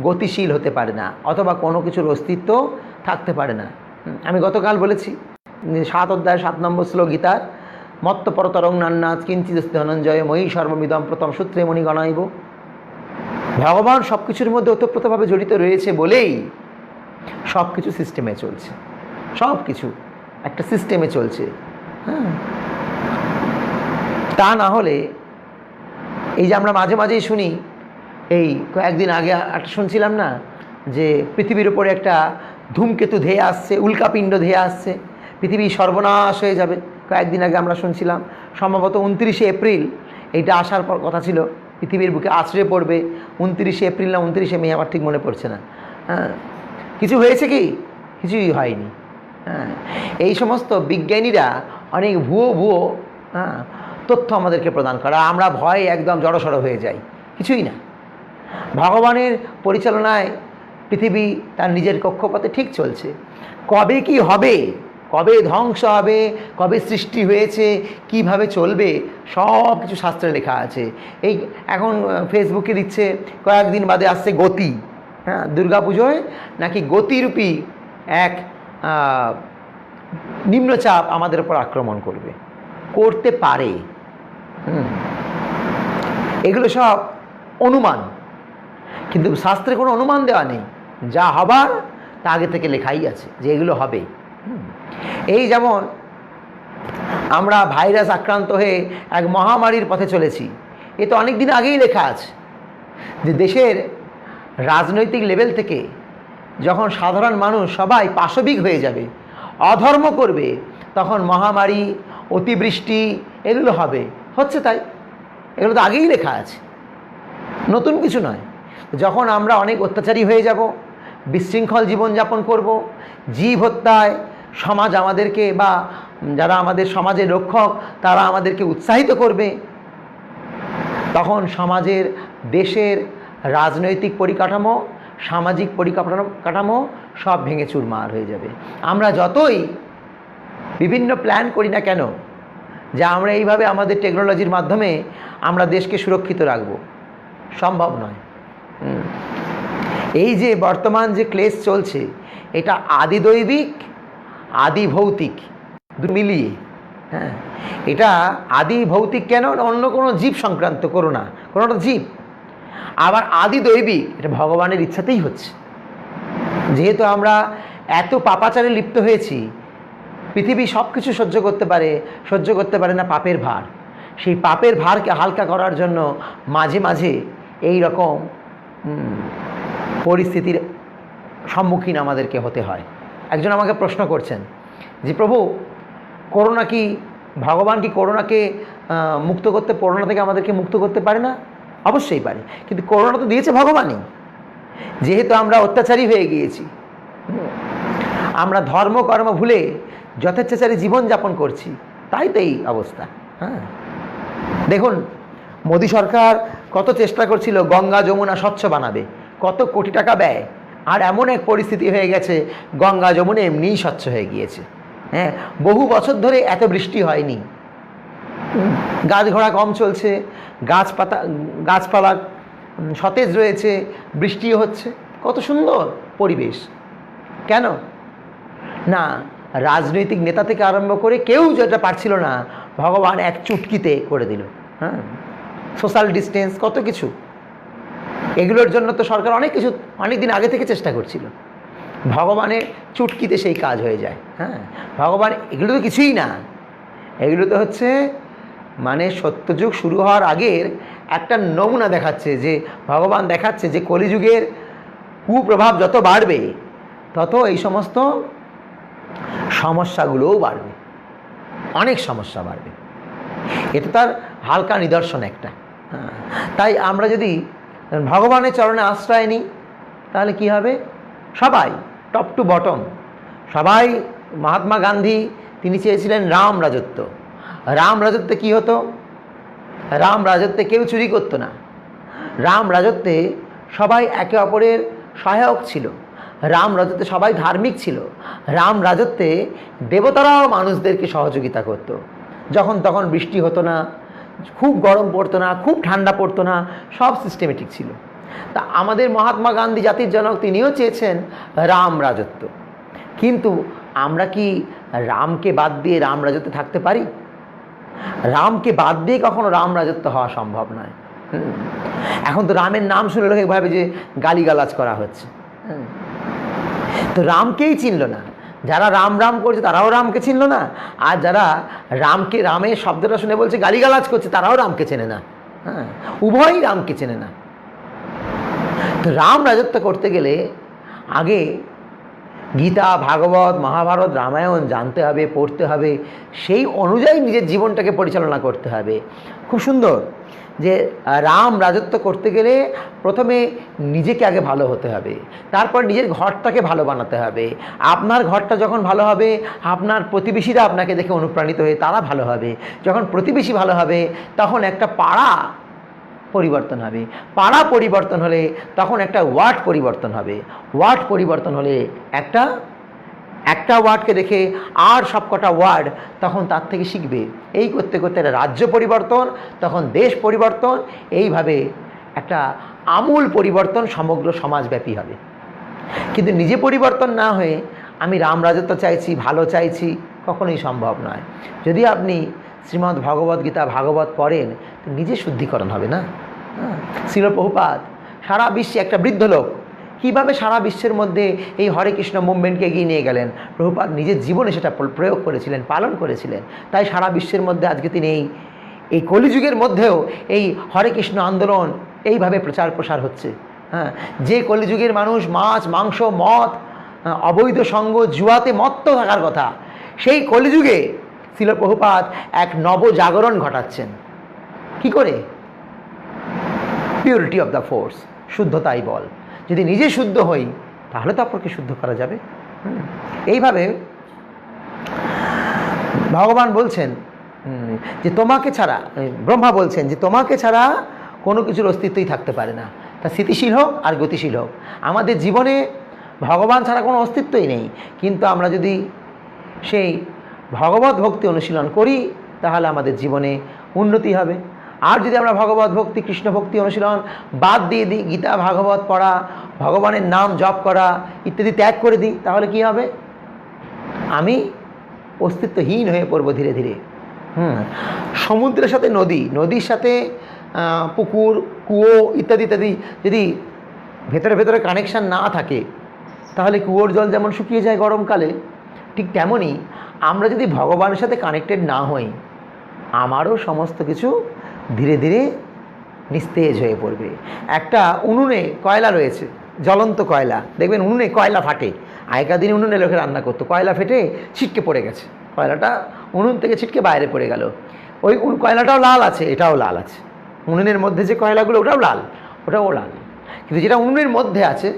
গতিশীল হতে পারে না, অথবা কোনো কিছুর অস্তিত্ব থাকতে পারে না। আমি গতকাল বলেছি 7 অধ্যায় 7 নম্বর শ্লোক গীতার, মত্ত পরতরং নান্নাথ কিঞ্চিৎ ধনঞ্জয় ময়ী সর্বমিদম প্রথম সূত্রে মণি গণাইব। ভগবান সব কিছুর মধ্যে ওতপ্রোতভাবে জড়িত রয়েছে বলেই সব কিছু সিস্টেমে চলছে, সব কিছু একটা সিস্টেমে চলছে। তা না হলে এই যে আমরা মাঝে মাঝেই শুনি, এই কয়েকদিন আগে একটা শুনছিলাম না যে পৃথিবীর উপরে একটা ধূমকেতু ধেয়ে আসছে, উল্কাপিণ্ড ধেয়ে আসছে, পৃথিবী সর্বনাশ হয়ে যাবে। কয়েকদিন আগে আমরা শুনছিলাম সম্ভবত 29শে এপ্রিল এইটা আসার পর কথা ছিল, পৃথিবীর বুকে আছড়ে পড়বে 29শে এপ্রিল না 29শে মে, আমার ঠিক মনে পড়ছে না। কিছু হয়েছে কি? কিছুই হয়নি। এই সমস্ত বিজ্ঞানীরা অনেক ভুয়ো তথ্য আমাদেরকে প্রদান করে, আমরা ভয়ে একদম জড়সড় হয়ে যাই। কিছুই না, ভগবানের পরিচালনায় পৃথিবী তার নিজের কক্ষপথে ঠিক চলছে। কবে কি হবে, কবে ধ্বংস হবে, কবে সৃষ্টি হয়েছে, কিভাবে চলবে, সব কিছু শাস্ত্রে লেখা আছে। এই এখন ফেসবুকে দিচ্ছে কয়েকদিন বাদে আসছে গতি, দুর্গাপুজোয় নাকি গতিরূপী এক নিম্নচাপ আমাদের উপর আক্রমণ করতে পারে। এগুলো সব অনুমান, কিন্তু শাস্ত্রে কোনো অনুমান দেওয়া নেই, যা হবার তা আগে থেকে লেখাই আছে যে এগুলো হবে। এই যেমন আমরা ভাইরাস আক্রান্ত হয়ে এক মহামারীর পথে চলেছি, এ তো অনেক দিন আগেই লেখা আছে যে দেশের রাজনৈতিক লেভেল থেকে যখন সাধারণ মানুষ সবাই পাশবিক হয়ে যাবে, অধর্ম করবে, তখন মহামারী, অতিবৃষ্টি এগুলো হবে। হচ্ছে তাই, এগুলো তো আগেই লেখা আছে, নতুন কিছু নয়। যখন আমরা অনেক অত্যাচারী হয়ে যাব, বিশৃঙ্খল জীবনযাপন করব, জীব হত্যায় সমাজ আমাদেরকে বা যারা আমাদের সমাজের রক্ষক তারা আমাদেরকে উৎসাহিত করবে, তখন সমাজের, দেশের রাজনৈতিক পরিকাঠামো, সামাজিক পরিকাঠামো সব ভেঙে চুরমার হয়ে যাবে। আমরা যতই বিভিন্ন প্ল্যান করি না কেন যে আমরা এইভাবে আমাদের টেকনোলজির মাধ্যমে আমরা দেশকে সুরক্ষিত রাখব, সম্ভব নয়। এই যে বর্তমান যে ক্লেশ চলছে এটা আদি দৈবিক আদি ভৌতিক মিলিয়ে, এটা আদি ভৌতিক কেন, অন্য কোনো জীব সংক্রান্ত করোনা, কোনোটা জীব, আবার আদি দৈবিক, এটা ভগবানের ইচ্ছাতেই হচ্ছে। যেহেতু আমরা এত পাপাচারে লিপ্ত হয়েছি, পৃথিবী সব কিছু সহ্য করতে পারে না পাপের ভার। সেই পাপের ভারকে হালকা করার জন্য মাঝে মাঝে এই রকম পরিস্থিতির সম্মুখীন আমাদেরকে হতে হয়। একজন আমাকে প্রশ্ন করছেন যে প্রভু, ভগবান কি করোনাকে মুক্ত করতে, করোনা থেকে আমাদেরকে মুক্ত করতে পারে না? অবশ্যই পারে, কিন্তু করোনা তো দিয়েছে ভগবানই। যেহেতু আমরা অত্যাচারী হয়ে গিয়েছি, আমরা ধর্ম কর্ম ভুলে যথেচ্ছাচারী জীবনযাপন করছি, তাই তো এই অবস্থা। হ্যাঁ, দেখুন মোদী সরকার কত চেষ্টা করছিল গঙ্গা যমুনা স্বচ্ছ বানাবে, কত কোটি টাকা ব্যয়, আর এমন এক পরিস্থিতি হয়ে গেছে গঙ্গা যমুনা এমনিই স্বচ্ছ হয়ে গিয়েছে। হ্যাঁ, বহু বছর ধরে এত বৃষ্টি হয়নি, গাছ ঘোড়া কম চলছে, গাছপালা সতেজ রয়েছে, বৃষ্টিও হচ্ছে, কত সুন্দর পরিবেশ। কেন না, রাজনৈতিক নেতা থেকে আরম্ভ করে কেউ যেটা পারছিল না, ভগবান এক চুটকিতে করে দিল। হ্যাঁ, সোশ্যাল ডিস্টেন্স, কত কিছু, এগুলোর জন্য তো সরকার অনেক দিন আগে থেকে চেষ্টা করছিল, ভগবানের চুটকিতে সেই কাজ হয়ে যায়। হ্যাঁ, ভগবান এগুলো তো কিছুই না, এগুলো তো হচ্ছে মানে সত্যযুগ শুরু হওয়ার আগের একটা নমুনা দেখাচ্ছে, যে ভগবান দেখাচ্ছে যে কলিযুগের কুপ্রভাব যত বাড়বে তত এই সমস্ত সমস্যাগুলোও বাড়বে, অনেক সমস্যা বাড়বে। এটা তার হালকা নিদর্শন একটা। তাই আমরা যদি ভগবানের চরণে আশ্রয় নিই তাহলে কি হবে, সবাই টপ টু বটম, সবাই, মহাত্মা গান্ধী তিনি চেয়েছিলেন রাম রাজত্ব। রাম রাজত্বে কি হতো, রাম রাজত্বে কেউ চুরি করতো না, রাম রাজত্বে সবাই একে অপরের সহায়ক ছিল, রাম রাজত্বে সবাই ধার্মিক ছিল, রাম রাজত্বে দেবতারাও মানুষদেরকে সহযোগিতা করত, যখন তখন বৃষ্টি হতো না, খুব গরম পড়তো না, খুব ঠান্ডা পড়তো না, সব সিস্টেমেটিক ছিল। তা আমাদের মহাত্মা গান্ধী জাতির জনক, তিনিও চেয়েছেন রাম রাজত্ব, কিন্তু আমরা কি রামকে বাদ দিয়ে রাম রাজত্বে থাকতে পারি? রামকে বাদ দিয়ে কখনো রাম রাজত্ব হওয়া সম্ভব নয়। এখন তো রামের নাম শুনে লোকে ভাবে যে গালিগালাজ করা হচ্ছে, তো রামকেই চিনল না, যারা রাম রাম করছে তারাও রামকে চিনল না, আর যারা রামের শব্দটা শুনে বলছে গালিগালাজ করছে তারাও রামকে চেনে না। হ্যাঁ, উভয়ই রামকে চেনে না। তো রাম রাজত্ব করতে গেলে আগে গীতা, ভাগবত, মহাভারত, রামায়ণ জানতে হবে, পড়তে হবে, সেই অনুযায়ী নিজের জীবনটাকে পরিচালনা করতে হবে। খুব সুন্দর যে রাম রাজত্ব করতে গেলে প্রথমে নিজেকে আগে ভালো হতে হবে, তারপর নিজের ঘরটাকে ভালো বানাতে হবে। আপনার ঘরটা যখন ভালো হবে, আপনার প্রতিবেশীরা আপনাকে দেখে অনুপ্রাণিত হয়ে তারা ভালো হবে। যখন প্রতিবেশী ভালো হবে, তখন একটা পাড়া পরিবর্তন হবে, পাড়া পরিবর্তন হলে তখন একটা ওয়ার্ড পরিবর্তন হবে, ওয়ার্ড পরিবর্তন হলে একটা ওয়ার্ডকে দেখে আর সবকটা ওয়ার্ড তখন তার থেকে শিখবে। এই করতে করতে একটা রাজ্য পরিবর্তন, তখন দেশ পরিবর্তন, এইভাবে একটা আমূল পরিবর্তন সমগ্র সমাজব্যাপী হবে। কিন্তু নিজে পরিবর্তন না হয়ে আমি রাম রাজত্ব চাইছি, ভালো চাইছি, কখনোই সম্ভব নয়। যদি আপনি শ্রীমদ্ ভগবদ্গীতা, ভাগবত পড়েন তো নিজে শুদ্ধিকরণ হবে না। শ্রীল প্রভুপাদ সারা বিশ্বে, একটা বৃদ্ধ লোক কীভাবে সারা বিশ্বের মধ্যে এই হরে কৃষ্ণ মুভমেন্টকে এগিয়ে নিয়ে গেলেন, প্রভুপাদ নিজের জীবনে সেটা প্রয়োগ করেছিলেন, পালন করেছিলেন। তাই সারা বিশ্বের মধ্যে আজকে তিনি এই কলিযুগের মধ্যেও এই হরে কৃষ্ণ আন্দোলন এইভাবে প্রচার প্রসার হচ্ছে। হ্যাঁ, যে কলিযুগের মানুষ মাছ, মাংস, মদ, অবৈধ সঙ্গ, জুয়াতে মত্ত থাকার কথা, সেই কলিযুগে শ্রীল প্রভুপাদ এক নবজাগরণ ঘটাচ্ছেন। কি করে? পিউরিটি অফ দ্য ফোর্স, শুদ্ধতাই বল। যদি নিজে শুদ্ধ হই তাহলে তো অপরকে শুদ্ধ করা যাবে। এইভাবে ভগবান বলছেন যে তোমাকে ছাড়া, ব্রহ্মা বলছেন যে তোমাকে ছাড়া কোনো কিছুর অস্তিত্বই থাকতে পারে না, তা স্থিতিশীল হোক আর গতিশীল হোক। আমাদের জীবনে ভগবান ছাড়া কোনো অস্তিত্বই নেই, কিন্তু আমরা যদি সেই ভগবত ভক্তি অনুশীলন করি তাহলে আমাদের জীবনে উন্নতি হবে। আর যদি আমরা ভগবত ভক্তি, কৃষ্ণ ভক্তি অনুশীলন বাদ দিয়ে দিই, গীতা, ভাগবত পড়া, ভগবানের নাম জপ করা ইত্যাদি ত্যাগ করে দিই, তাহলে কি হবে? আমি অস্তিত্বহীন হয়ে পড়ব ধীরে ধীরে। সমুদ্রের সাথে নদী, নদীর সাথে পুকুর, কুয়ো ইত্যাদি ইত্যাদি যদি ভেতরে ভেতরে কানেকশান না থাকে তাহলে কুয়োর জল যেমন শুকিয়ে যায় গরমকালে, ঠিক তেমনই আমরা যদি ভগবানের সাথে কানেক্টেড না হই, আমারও সমস্ত কিছু ধীরে ধীরে নিস্তেজ হয়ে পড়বে। একটা উনুনে কয়লা রয়েছে, জ্বলন্ত কয়লা, দেখবেন উনুনে কয়লা ফাটে। আগেকার দিনে উনুনে লোকে রান্না করতো, কয়লা ফেটে ছিটকে পড়ে গেছে, কয়লাটা উনুন থেকে ছিটকে বাইরে পড়ে গেল। ওই কয়লাটাও লাল আছে, এটাও লাল আছে। উনুনের মধ্যে যে কয়লাগুলো ওটাও লাল, কিন্তু যেটা উনুনের মধ্যে আছে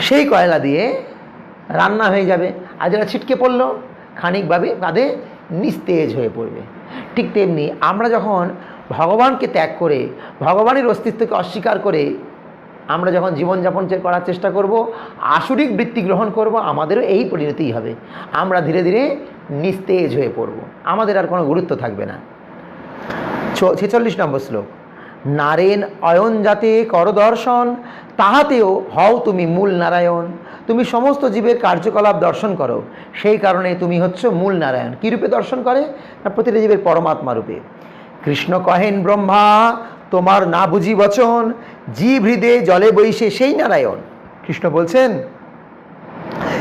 সেই কয়লা দিয়ে রান্না হয়ে যাবে, আর যেটা ছিটকে পড়লো খানিকভাবে বাদে নিস্তেজ হয়ে পড়বে। ঠিক তেমনি আমরা যখন ভগবানকে ত্যাগ করে, ভগবানের অস্তিত্বকে অস্বীকার করে আমরা যখন জীবনযাপন করার চেষ্টা করব, আসরিক বৃত্তি গ্রহণ করব, আমাদেরও এই পরিণতিই হবে। আমরা ধীরে ধীরে নিস্তেজ হয়ে পড়ব, আমাদের আর কোনো গুরুত্ব থাকবে না। 46 নম্বর শ্লোক, নারেন অয়ন যাতে কর দর্শন, তাহাতেও হও তুমি মূল নারায়ণ। তুমি সমস্ত জীবের কার্যকলাপ দর্শন করো, সেই কারণে তুমি হচ্ছ মূল নারায়ণ। কী রূপে দর্শন করে? না, প্রতিটা জীবের পরমাত্মা রূপে। কৃষ্ণ কহেন ব্রহ্মা তোমার না বুঝি বচন, জীব হৃদে জলে বইসে সেই নারায়ণ। কৃষ্ণ বলছেন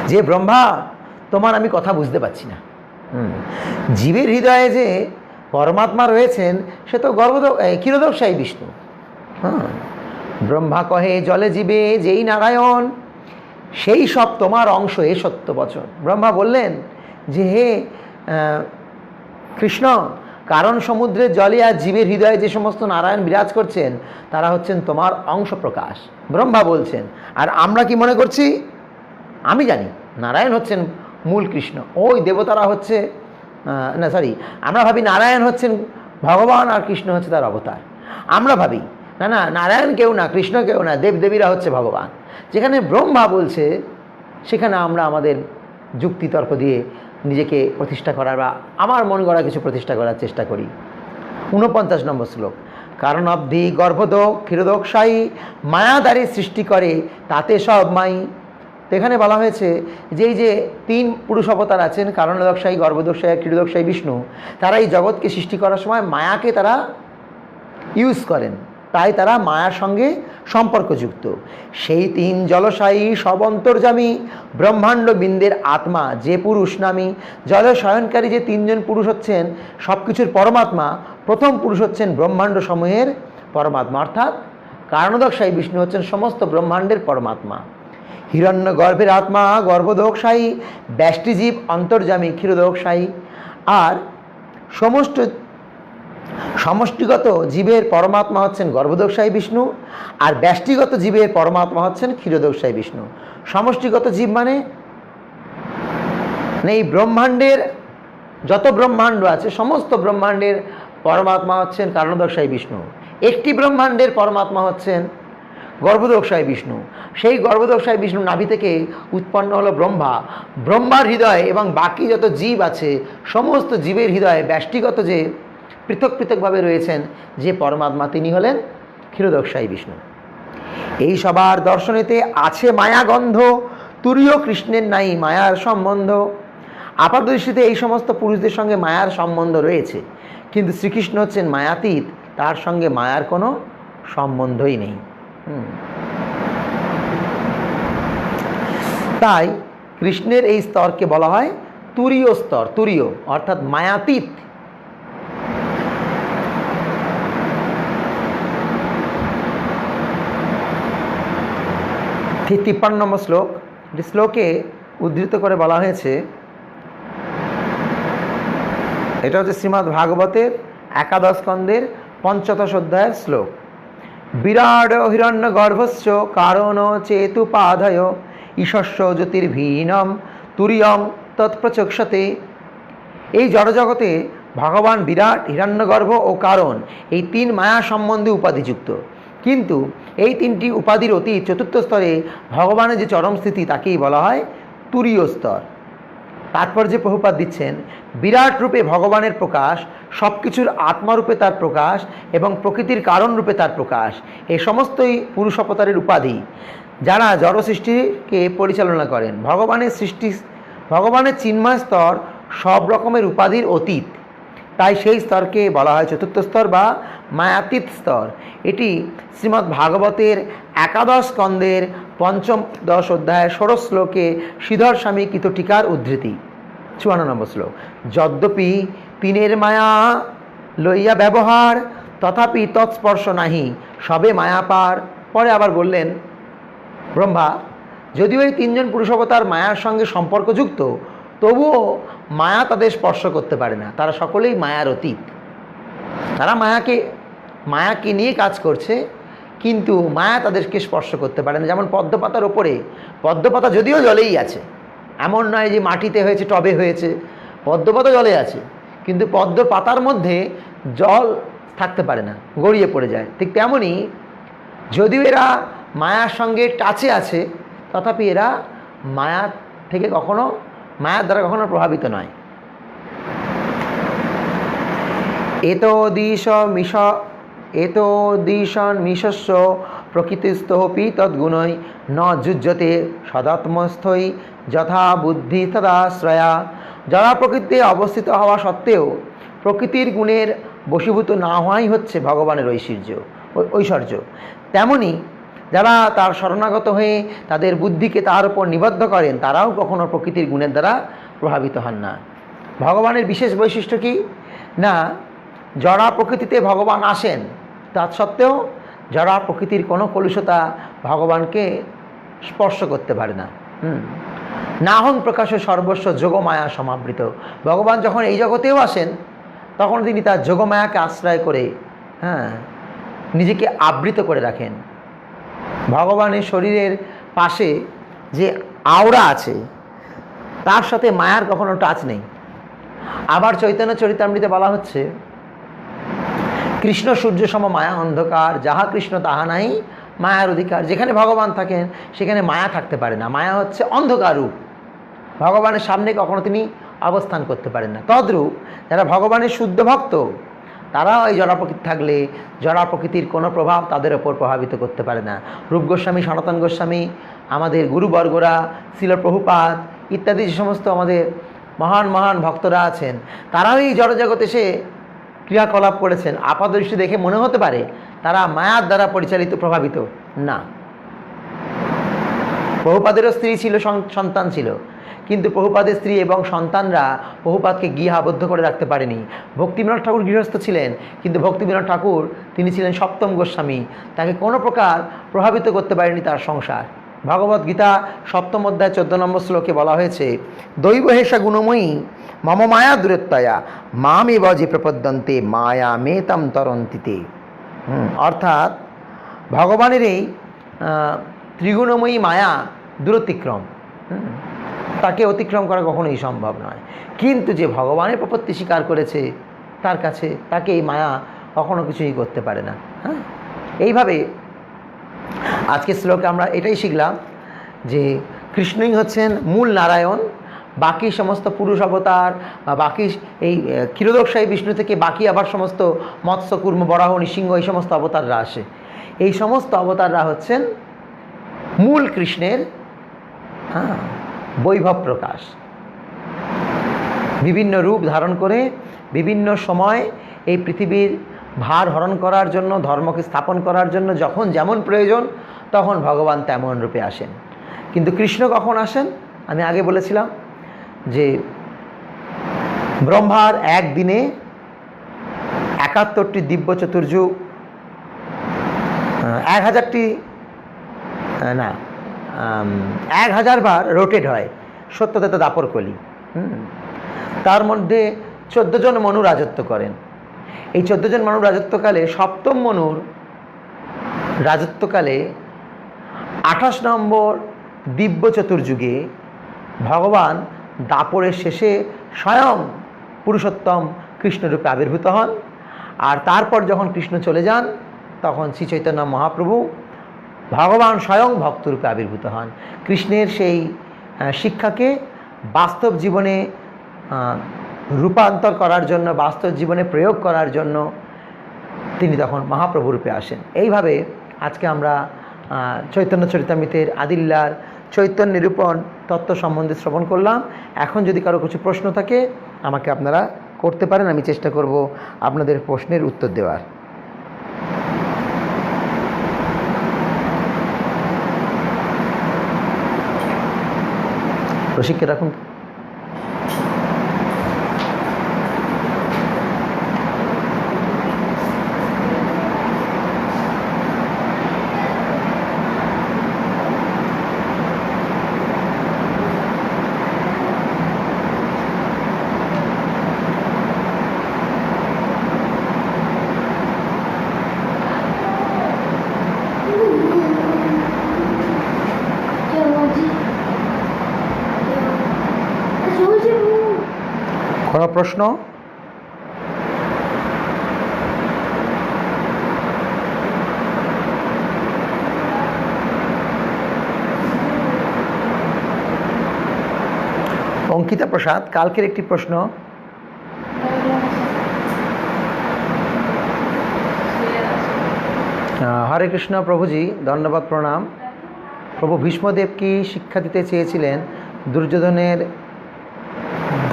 যে ব্রহ্মা তোমার আমি কথা বুঝতে পারছি না। জীবের হৃদয়ে যে পরমাত্মা রয়েছেন সে তো ক্ষীরোদকশায়ী বিষ্ণু। ব্রহ্মা কহে জলে জীবে যেই নারায়ণ, সেই সব তোমার অংশ এ সত্য বচন। ব্রহ্মা বললেন যে হে কৃষ্ণ, কারণ সমুদ্রের জলে আর জীবের হৃদয়ে যে সমস্ত নারায়ণ বিরাজ করছেন তারা হচ্ছেন তোমার অংশ প্রকাশ। ব্রহ্মা বলছেন, আর আমরা কি মনে করছি? আমি জানি নারায়ণ হচ্ছেন মূল কৃষ্ণ, ওই দেবতারা হচ্ছে আমরা ভাবি নারায়ণ হচ্ছেন ভগবান আর কৃষ্ণ হচ্ছে তার অবতার। আমরা ভাবি না না, নারায়ণ কেউ না, কৃষ্ণ কেউ না, দেবদেবীরা হচ্ছে ভগবান। যেখানে ব্রহ্মা বলছে সেখানে আমরা আমাদের যুক্তিতর্ক দিয়ে নিজেকে প্রতিষ্ঠা করার বা আমার মন গড়া কিছু প্রতিষ্ঠা করার চেষ্টা করি। 49 নম্বর শ্লোক, কারণ অবধি গর্ভদোক ক্ষীরোদকশায়ী মায়াদারে সৃষ্টি করে তাতে সব মাই। তো এখানে বলা হয়েছে যে এই যে 3 পুরুষ অবতার আছেন, কারণদকশায়ী, গর্ভদকশায়ী, ক্ষীরোদকশায়ী বিষ্ণু, তারা এই জগৎকে সৃষ্টি করার সময় মায়াকে তারা ইউজ করেন, তাই তারা মায়ার সঙ্গে সম্পর্কযুক্ত। সেই 3 জলশায়ী সব অন্তর্যামী ব্রহ্মাণ্ড বিন্দের আত্মা যে পুরুষ নামী। জলে শয়নকারী যে 3 জন পুরুষ হচ্ছেন সব কিছুর পরমাত্মা। প্রথম পুরুষ হচ্ছেন ব্রহ্মাণ্ড সমূহের পরমাত্মা, অর্থাৎ কারণদকশায়ী বিষ্ণু হচ্ছেন সমস্ত ব্রহ্মাণ্ডের পরমাত্মা। হিরণ্য গর্ভের আত্মা গর্ভদোকশায়ী, ব্যষ্টিজীব অন্তর্যামী ক্ষীরোদকশায়ী। আর সমষ্টিগত জীবের পরমাত্মা হচ্ছেন গর্ভদোকশায়ী বিষ্ণু, আর ব্যষ্টিগত জীবের পরমাত্মা হচ্ছেন ক্ষীরোদকশায়ী বিষ্ণু। সমষ্টিগত জীব মানে এই ব্রহ্মাণ্ডের যত ব্রহ্মাণ্ড আছে সমস্ত ব্রহ্মাণ্ডের পরমাত্মা হচ্ছেন কারণদকশায়ী বিষ্ণু। একটি ব্রহ্মাণ্ডের পরমাত্মা হচ্ছেন গর্ভদোকশায়ী বিষ্ণু। সেই গর্ভদোকশায়ী বিষ্ণু নাভি থেকে উৎপন্ন হলো ব্রহ্মা। ব্রহ্মার হৃদয় এবং বাকি যত জীব আছে সমস্ত জীবের হৃদয়ে ব্যষ্টিগত যে পৃথক পৃথকভাবে রয়েছেন যে পরমাত্মা, তিনি হলেন ক্ষীরোদকশায়ী বিষ্ণু। এই সবার দর্শনেতে আছে মায়াগন্ধ, তুরীয় কৃষ্ণের নাই মায়ার সম্বন্ধ। আপাতদৃষ্টিতে এই সমস্ত পুরুষদের সঙ্গে মায়ার সম্বন্ধ রয়েছে, কিন্তু শ্রীকৃষ্ণ হচ্ছেন মায়াতীত, তার সঙ্গে মায়ার কোনো সম্বন্ধই নেই। তাই কৃষ্ণের এই স্তরকে বলা হয় তুরীয় স্তর। তুরীয় অর্থাৎ মায়াতীত। ঠিক 53 নম্বর শ্লোক, শ্লোকে উদ্ধৃত করে বলা হয়েছে, এটা হচ্ছে শ্রীমদ্ ভাগবতের 11 স্কন্দের 55 অধ্যায়ের শ্লোক। বিরাট হিরণ্য গর্ভস্য কারণ চেতুপাধয় ঈশস্য জ্যোতির্ভীনম তুরীয়ং তৎপ্রচক্ষতে। এই জড়জগতে ভগবান বিরাট, হিরণ্যগর্ভ ও কারণ এই 3 মায়া সম্বন্ধে উপাধিযুক্ত, কিন্তু এই 3টি উপাধির অতীত চতুর্থ স্তরে ভগবানের যে চরম স্থিতি তাকেই বলা হয় তুরীয় স্তর। তাৎপর্যে প্রভুপাদ দিচ্ছেন, বিরাট রূপে ভগবানের প্রকাশ, সব কিছুর আত্মারূপে তার প্রকাশ এবং প্রকৃতির কারণ রূপে তার প্রকাশ, এই সমস্তই পুরুষ অবতারের উপাধি, যারা জড় সৃষ্টিকে পরিচালনা করেন। ভগবানের চিন্ময় স্তর সব রকমের উপাধির অতীত, তাই সেই স্তরকে বলা হয় চতুর্থ স্তর বা মায়াতীত স্তর। এটি শ্রীমদ্ ভাগবতের 11 স্কন্দের 55 অধ্যায় 16 শ্লোকে শ্রীধর স্বামী কৃত টিকার উদ্ধৃতি। 54 নম্বর শ্লোক, যদ্যপি 3 মায়া লইয়া ব্যবহার, তথাপি তৎস্পর্শ নাহি সবে মায়াপার। পরে আবার বললেন ব্রহ্মা, যদিও এই 3 জন পুরুষ অবতার মায়ার সঙ্গে সম্পর্কযুক্ত, তবুও মায়া তাদের স্পর্শ করতে পারে না, তারা সকলেই মায়ার অতীত। তারা মায়াকে নিয়ে কাজ করছে, কিন্তু মায়া তাদেরকে স্পর্শ করতে পারে না। যেমন পদ্মপাতার ওপরে, পদ্মপাতা যদিও জলেই আছে, এমন নয় যে মাটিতে হয়েছে, টবে হয়েছে, পদ্মপাতা জলে আছে, কিন্তু পদ্ম পাতার মধ্যে জল থাকতে পারে না, গড়িয়ে পড়ে যায়। ঠিক তেমনই যদিও এরা মায়ার সঙ্গে টাচে আছে, তথাপি এরা মায়ার দ্বারা কখনো প্রভাবিত নয়। এতদীশন মিশস্য প্রকৃতিস্থপি তদ্গুণৈ ন যুজ্যতে সদাত্মস্থৈ যথা বুদ্ধি তদাশ্রয়া। যারা প্রকৃতিতে অবস্থিত হওয়া সত্ত্বেও প্রকৃতির গুণের বশীভূত না হওয়াই হচ্ছে ভগবানের ঐশ্বর্য। তেমনি যারা তার শরণাগত হয়ে তাদের বুদ্ধিকে তার উপর নিবদ্ধ করেন, তারাও কখনো প্রকৃতির গুণের দ্বারা প্রভাবিত হন না। ভগবানের বিশেষ বৈশিষ্ট্য কি না, জড়া প্রকৃতিতে ভগবান আসেন, তা সত্ত্বেও জড়া প্রকৃতির কোনো কলুষতা ভগবানকে স্পর্শ করতে পারে না। নাহং প্রকাশ সর্বস্ব যোগমায়া সমাবৃত। ভগবান যখন এই জগতেও আসেন, তখন তিনি তার যোগমায়াকে আশ্রয় করে নিজেকে আবৃত করে রাখেন। ভগবানের শরীরের পাশে যে আওরা আছে, তার সাথে মায়ার কখনো টাচ নেই। আবার চৈতন্য চরিতামৃতে বলা হচ্ছে, কৃষ্ণ সূর্য সম মায়া অন্ধকার, যাহা কৃষ্ণ তাহা নাই মায়ার অধিকার। যেখানে ভগবান থাকেন সেখানে মায়া থাকতে পারে না। মায়া হচ্ছে অন্ধকার রূপ, ভগবানের সামনে কখনো তিনি অবস্থান করতে পারেন না। তদ্রূপ যারা ভগবানের শুদ্ধ ভক্ত, তারাও এই জড়া প্রকৃতি থাকলে জড়া প্রকৃতির কোনো প্রভাব তাদের ওপর প্রভাবিত করতে পারে না। রূপ গোস্বামী, সনাতন গোস্বামী, আমাদের গুরুবর্গরা, শ্রীল প্রভুপাদ ইত্যাদি যে সমস্ত আমাদের মহান মহান ভক্তরা আছেন, তারাও এই জড়জগতে এসে ক্রিয়াকলাপ করেছেন। আপাতদৃষ্টি দেখে মনে হতে পারে তারা মায়ার দ্বারা পরিচালিত, প্রভাবিত না। প্রভুপাদেরও স্ত্রী ছিল, সন্তান ছিল, কিন্তু প্রভুপাদের স্ত্রী এবং সন্তানরা প্রভুপাদকে গৃহে আবদ্ধ করে রাখতে পারেনি। ভক্তিবিনোদ ঠাকুর গৃহস্থ ছিলেন, কিন্তু ভক্তিবিনোদ ঠাকুর তিনি ছিলেন সপ্তম গোস্বামী, তাকে কোনো প্রকার প্রভাবিত করতে পারেনি তার সংসার। ভগবদ্গীতা 7ম অধ্যায় 14 নম্বর শ্লোকে বলা হয়েছে, দৈব হেষা গুণময়ী মম মায়া দূরত্বয়া মামে বজে প্রপদ্যন্তে মায়া মেতম তরন্তিতে। অর্থাৎ ভগবানের এই ত্রিগুণময়ী মায়া দূরতিক্রম, তাকে অতিক্রম করা কখনোই সম্ভব নয়। কিন্তু যে ভগবানের প্রপত্তি স্বীকার করেছে, তার কাছে তাকে এই মায়া কখনো কিছুই করতে পারে না। এইভাবে আজকের শ্লোকে আমরা এটাই শিখলাম যে কৃষ্ণই হচ্ছেন মূল নারায়ণ। বাকি সমস্ত পুরুষ অবতার বা বাকি এই ক্ষীরোদকশায়ী বিষ্ণু থেকে বাকি আবার সমস্ত মৎস্য, কুর্ম, বরাহ, নৃসিংহ এই সমস্ত অবতাররা আসে। এই সমস্ত অবতাররা হচ্ছেন মূল কৃষ্ণের বৈভব প্রকাশ। বিভিন্ন রূপ ধারণ করে বিভিন্ন সময় এই পৃথিবীর ভার হরণ করার জন্য, ধর্মকে স্থাপন করার জন্য যখন যেমন প্রয়োজন তখন ভগবান তেমন রূপে আসেন। কিন্তু কৃষ্ণ কখন আসেন? আমি আগে বলেছিলাম যে ব্রহ্মার একদিনে 71টি দিব্য চতুর্যুগ, 1000 বার রোটেট হয় সত্যতেতা দাপর কলি। তার মধ্যে 14 জন মনু রাজত্ব করেন। এই 14 জন মনুর রাজত্বকালে, সপ্তম মনুর রাজত্বকালে 28 নম্বর দিব্য চতুর্যুগে ভগবান দাপরের শেষে স্বয়ং পুরুষোত্তম কৃষ্ণরূপে আবির্ভূত হন। আর তারপর যখন কৃষ্ণ চলে যান, তখন শ্রী চৈতন্য মহাপ্রভু ভগবান স্বয়ং ভক্তরূপে আবির্ভূত হন। কৃষ্ণের সেই শিক্ষাকে বাস্তব জীবনে রূপান্তর করার জন্য, বাস্তব জীবনে প্রয়োগ করার জন্য তিনি তখন মহাপ্রভু রূপে আসেন। এইভাবে আজকে আমরা চৈতন্য চরিতামৃতের আদিল্লার চৈতন্য নিরূপণ তত্ত্ব সম্বন্ধে শ্রবণ করলাম। এখন যদি কারো কিছু প্রশ্ন থাকে আমাকে আপনারা করতে পারেন, আমি চেষ্টা করব আপনাদের প্রশ্নের উত্তর দেওয়ার। প্রশিক্ষণ রাখুন। কোনো প্রশ্ন? অঙ্কিতা প্রসাদ, কালকের একটি প্রশ্ন। হরে কৃষ্ণ প্রভুজি, ধন্যবাদ, প্রণাম। প্রভু ভীষ্মদেব কি শিক্ষা দিতে চেয়েছিলেন দুর্যোধনের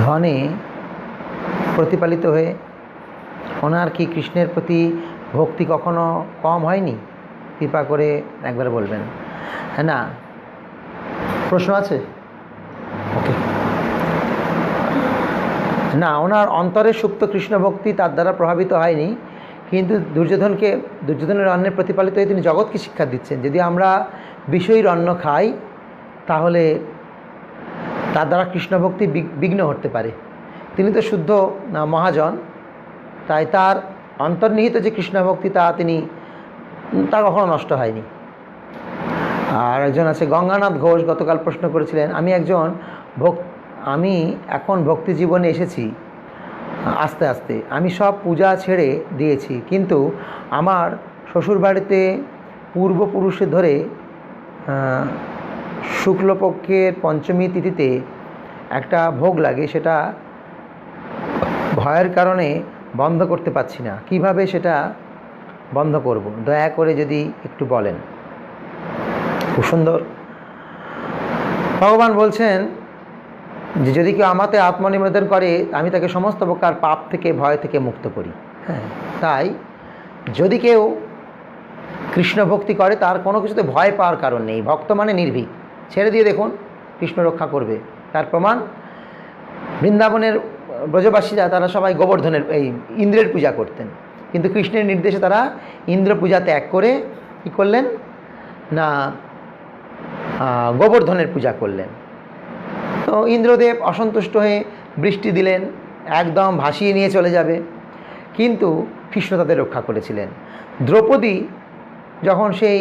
ধনে প্রতিপালিত হয়ে? ওনার কি কৃষ্ণের প্রতি ভক্তি কখনো কম হয়নি? কৃপা করে একবার বলবেন। হ্যাঁ, না প্রশ্ন আছে? ওকে। না, ওনার অন্তরের সুপ্ত কৃষ্ণ ভক্তি তার দ্বারা প্রভাবিত হয়নি, কিন্তু দুর্যোধনের অন্নে প্রতিপালিত হয়ে তিনি জগৎকে শিক্ষা দিচ্ছেন। যদি আমরা বিষয়ীর অন্ন খাই তাহলে তার দ্বারা কৃষ্ণ ভক্তি বিঘ্ন হতে পারে। তিনি তো শুদ্ধ মহাজন, তাই তার অন্তর্নিহিত যে কৃষ্ণ ভক্তি তা কখনো নষ্ট হয়নি। আর একজন আছে গঙ্গানাথ ঘোষ, গতকাল প্রশ্ন করেছিলেন, আমি এখন ভক্তি জীবনে এসেছি আস্তে আস্তে। আমি সব পূজা ছেড়ে দিয়েছি, কিন্তু আমার শ্বশুরবাড়িতে পূর্বপুরুষে ধরে শুক্লপক্ষের পঞ্চমী তিথিতে একটা ভোগ লাগে, সেটা ভয়ের কারণে বন্ধ করতে পারছি না। কিভাবে সেটা বন্ধ করব, দয়া করে যদি একটু বলেন। খুব সুন্দর। ভগবান বলছেন যে যদি কেউ আমাতে আত্মনিবেদন করে আমি তাকে সমস্ত প্রকার পাপ থেকে, ভয় থেকে মুক্ত করি। হ্যাঁ, তাই যদি কেউ কৃষ্ণ ভক্তি করে তার কোনো কিছুতে ভয় পাওয়ার কারণ নেই। ভক্ত মানে নির্ভীক, ছেড়ে দিয়ে দেখুন, কৃষ্ণ রক্ষা করবে। তার প্রমাণ বৃন্দাবনের ব্রজবাসীরা, তারা সবাই গোবর্ধনের ইন্দ্রের পূজা করতেন, কিন্তু কৃষ্ণের নির্দেশে তারা ইন্দ্র পূজা ত্যাগ করে কী করলেন না, গোবর্ধনের পূজা করলেন। তো ইন্দ্রদেব অসন্তুষ্ট হয়ে বৃষ্টি দিলেন, একদম ভাসিয়ে নিয়ে চলে যাবে, কিন্তু কৃষ্ণ তাদের রক্ষা করেছিলেন। দ্রৌপদী যখন সেই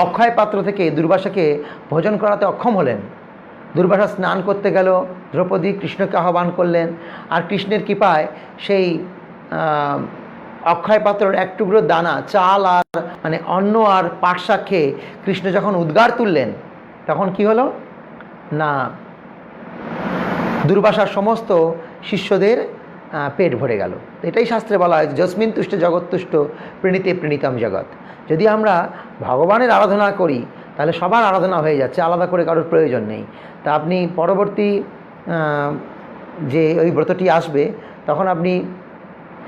অক্ষয় পাত্র থেকে দুর্বাসাকে ভোজন করাতে অক্ষম হলেন, দুর্বাসা স্নান করতে গেল, দ্রৌপদী কৃষ্ণকে আহ্বান করলেন, আর কৃষ্ণের কৃপায় সেই অক্ষয় পাত্রের এক টুকরো দানা চাল আর অন্ন আর পাট শাক খেয়ে কৃষ্ণ যখন উদ্গার তুললেন, তখন কি হলো না, দুর্বাসার সমস্ত শিষ্যদের পেট ভরে গেল। এটাই শাস্ত্রে বলা হয়, যস্মিন তুষ্ট জগৎ তুষ্ট, প্রণীতে প্রণীতম জগৎ। যদি আমরা ভগবানের আরাধনা করি তাহলে সবার আরাধনা হয়ে যাচ্ছে, আলাদা করে কারোর প্রয়োজন নেই। তা আপনি পরবর্তী যে ওই ব্রতটি আসবে তখন আপনি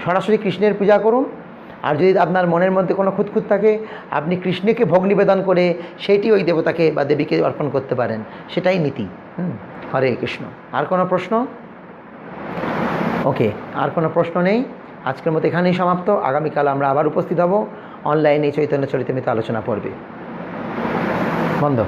সরাসরি কৃষ্ণের পূজা করুন। আর যদি আপনার মনের মধ্যে কোনো খুঁতখুঁত থাকে, আপনি কৃষ্ণকে ভোগ নিবেদন করে সেইটি ওই দেবতাকে বা দেবীকে অর্পণ করতে পারেন, সেটাই নীতি। হরে কৃষ্ণ। আর কোনো প্রশ্ন? ওকে, আর কোনো প্রশ্ন নেই। আজকের মতো এখানেই সমাপ্ত। আগামীকাল আমরা আবার উপস্থিত হব অনলাইনে চৈতন্য চরিতামৃত আলোচনা পর্বে। বন্ধ।